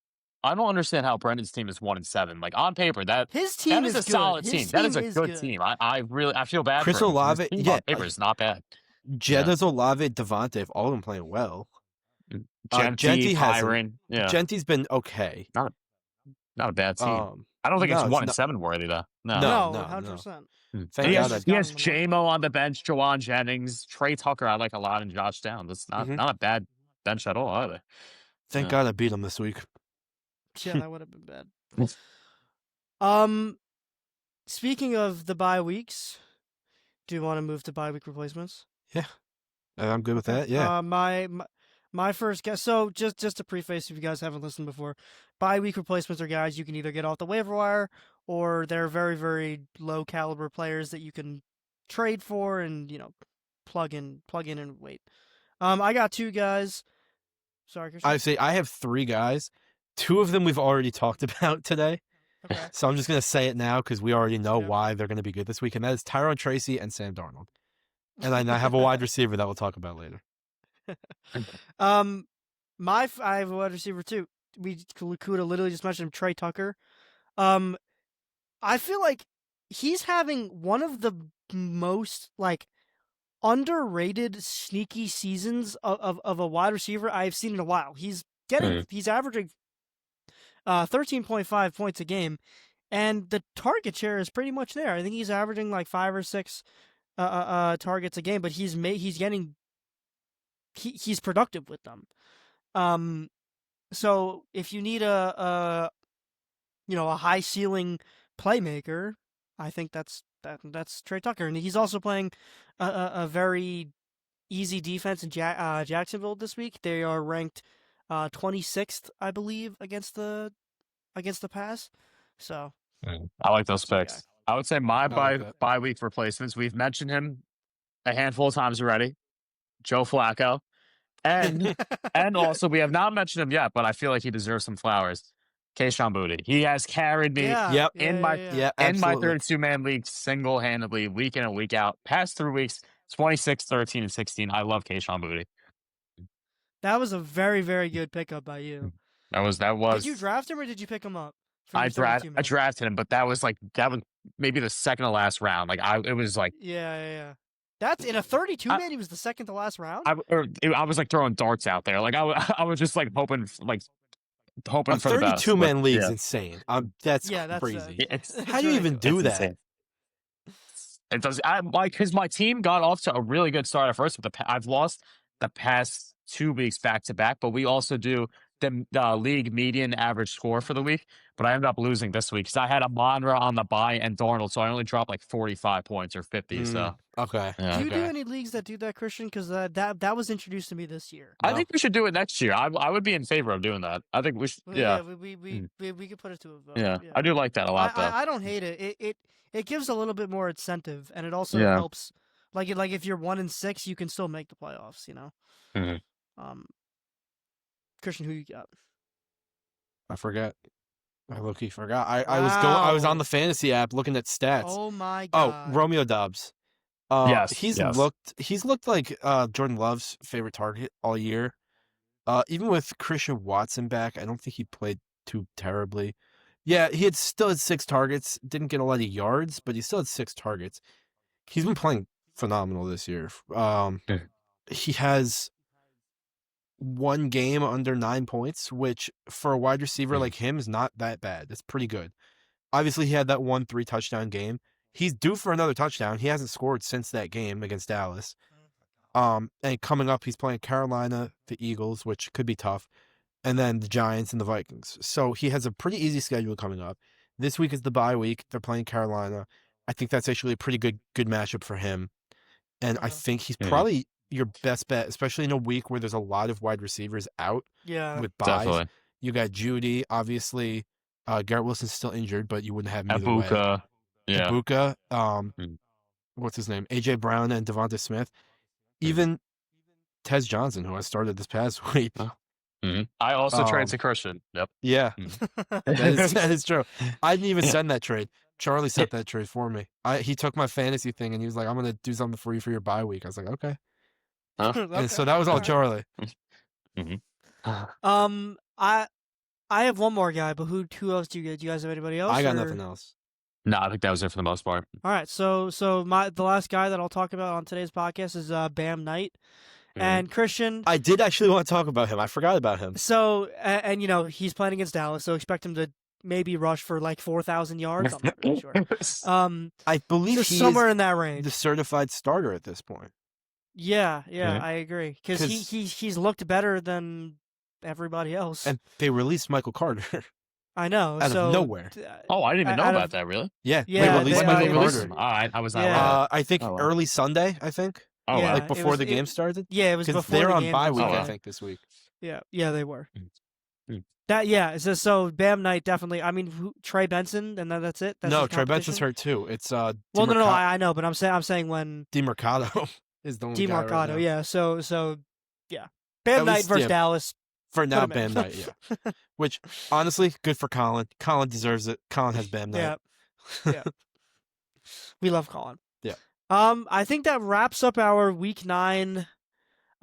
I don't understand how Brendan's team is 1-7. Like on paper, that his team is a good. solid His team. That is a is good team. I really feel bad. Chris for him. His Olave, team yeah, on paper is not bad. Jeddas, Olave, Devontae, all of them playing well. Genty, hasn't. Kyron, yeah, Genty's been okay. not a bad team. Um, I don't think no, it's it's 1-7 worthy though. No. No. No, 100%. Thank he God has, I- he has J-Mo on the bench, Jawan Jennings, Trey Tucker. I like a lot, and Josh Downs. That's Mhm. not a bad bench at all either. Thank Yeah. God I beat him this week. Yeah, that would have been bad. Speaking of the bye weeks, do you want to move to bye week replacements? I'm good with that. Yeah. My first guess. So just to preface, if you guys haven't listened before, bye week replacements are guys you can either get off the waiver wire, or they're very, very low caliber players that you can trade for and plug in and wait. I got 2 guys. Sorry, Christian. I say I have 3 guys. 2 of them we've already talked about today. Okay. So I'm just going to say it now because we already know Yeah. why they're going to be good this week. And that is Tyrone Tracy and Sam Darnold. And I have a wide receiver that we'll talk about later. I have a wide receiver too. Kuda literally just mentioned him, Trey Tucker. I feel like he's having one of the most underrated sneaky seasons of a wide receiver I've seen in a while. He's averaging 13.5 points a game, and the target share is pretty much there. I think he's averaging 5 or 6 targets a game, but he's productive with them. So if you need a high ceiling playmaker, I think that's Trey Tucker, and he's also playing a very easy defense in Jacksonville this week. They are ranked 26th, I believe, against the pass. So I like those Okay. picks. I would say my like that. bye week replacements. We've mentioned him a handful of times already. Joe Flacco, and also we have not mentioned him yet, but I feel like he deserves some flowers. Kayshon Boutte. He has carried me Yep. in my- Yeah, in my absolutely. 32-man league single-handedly, week in and week out. Past 3 weeks, 26, 13, and 16. I love Kayshon Boutte. That was a very, very good pickup by you. That was. Did you draft him or did you pick him up? for I your 32 man? drafted him, but that was maybe the second to last round. It was like Yeah. That's in a 32 man. He was the second to last round. I was throwing darts out there. I was just hoping A for the best. 32-man but, league's yeah. insane. That's That's crazy. It's- How do you even do It's that? insane. It does. Because my team got off to a really good start at first. I've lost the past 2 weeks back to back, but we also do the league median average score for the week, but I ended up losing this week because I had Amon-Ra on the bye and Darnold, so I only dropped like 45 points or 50. So Okay. Yeah. Do you do Okay. any leagues that do that, Christian? Because that was introduced to me this year. I No. think we should do it next year. I would be in favor of doing that. I think we should. Well, Yeah, we could put it to a vote. yeah, I do like that a lot, though. I don't hate it. It gives a little bit more incentive, and it also Yeah. helps. Like if you're 1-6, you can still make the playoffs. You know. Mhm. Christian, who you got? I forget. I low-key forgot. I was on Wow. the fantasy app looking at stats. Oh my Oh, god. Romeo Dobbs. Yes, He's yes. looked like Jordan Love's favorite target all year. Even with Christian Watson back, I don't think he played too terribly. Yeah, he still had 6 targets. Didn't get a lot of yards, but he still had 6 targets. He's been playing phenomenal this year. He has 1 game under 9 points, which for a wide receiver like him is not that bad. That's pretty good. Obviously, he had that 1 3-touchdown game. He's due for another touchdown. He hasn't scored since that game against Dallas. And coming up, he's playing Carolina, the Eagles, which could be tough, and then the Giants and the Vikings. So he has a pretty easy schedule coming up. This week is the bye week. They're playing Carolina. I think that's actually a pretty good matchup for him. And I think he's probably your best bet, especially in a week where there's a lot of wide receivers out Yeah. with buys. Definitely. You got Judy, obviously. Garrett Wilson's still injured, but you wouldn't have him either way. Abuka. Yeah. Ibuka, what's his name? AJ Brown and Devonta Smith. Even Tez Johnson, who I started this past week. I also traded to Christian. Yep. Yeah, that is true. I didn't even send that trade. Charlie sent that trade for me. He took my fantasy thing and he was like, "I'm gonna do something for you for your bye week." I was like, "Okay." And so that was all Charlie. I have one more guy, but who else do you get? Do you guys have anybody else? I got or- nothing else. No, I think that was it for the most part. All right, so the last guy that I'll talk about on today's podcast is Bam Knight and Christian. I did actually want to talk about him. I forgot about him. So and you know he's playing against Dallas, so expect him to maybe rush for like 4,000 yards. I'm not really sure. I believe Just he's somewhere in that range. the certified starter at this point. Yeah, Yeah. I agree because 'Cause- he's looked better than everybody else. And they released Michael Carter. I know. out of so, nowhere. Oh, I didn't even know out of- about that. Really? Yeah, Yeah, they released they- Michael they released Carter. him. All right, I was not Yeah. aware. I think Oh, wow. early Sunday. I think Oh, Yeah. wow. like it before was- the it- game started. Yeah, it was Because before they're the on game bye was week, Oh, I wow. think, this week. Yeah, they were. Mm. That so Bam Knight definitely. I mean, Trey Benson, and that's it. That's No, his Trey Benson's competition? hurt too. It's Well, no, I know, but I'm saying when DeMarcado is the only guy right DeMarcado. now. Yeah, so yeah, Bam At Knight least, versus yeah. Dallas. For now, him in. Bam Knight. Yeah, which honestly, good for Colin. Colin deserves it. Colin has Bam Knight. Yeah. We love Colin. Yeah. I think that wraps up our Week 9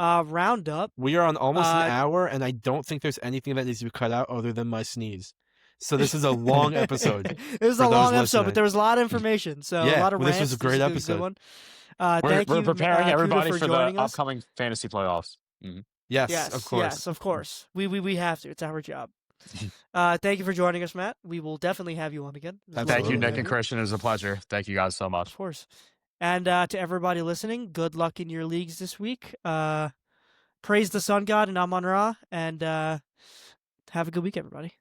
roundup. We are on almost Uh, an hour, and I don't think there's anything that needs to be cut out other than my sneeze. So this is a long episode. It was for a those long episode, listening. but there was a lot of information. So Yeah, a lot of well, this rants. was a great good episode. one. We're Thank you, preparing Kuda, everybody for the joining us. upcoming fantasy playoffs. Yes, of course. Yes, of course. We have to. It's our job. Thank you for joining us, Matt. We will definitely have you on again. This was Thank you, really Nick good. and Christian. It was a pleasure. Thank you guys so much. Of course. And to everybody listening, good luck in your leagues this week. Praise the sun god and Amon Ra, and have a good week, everybody.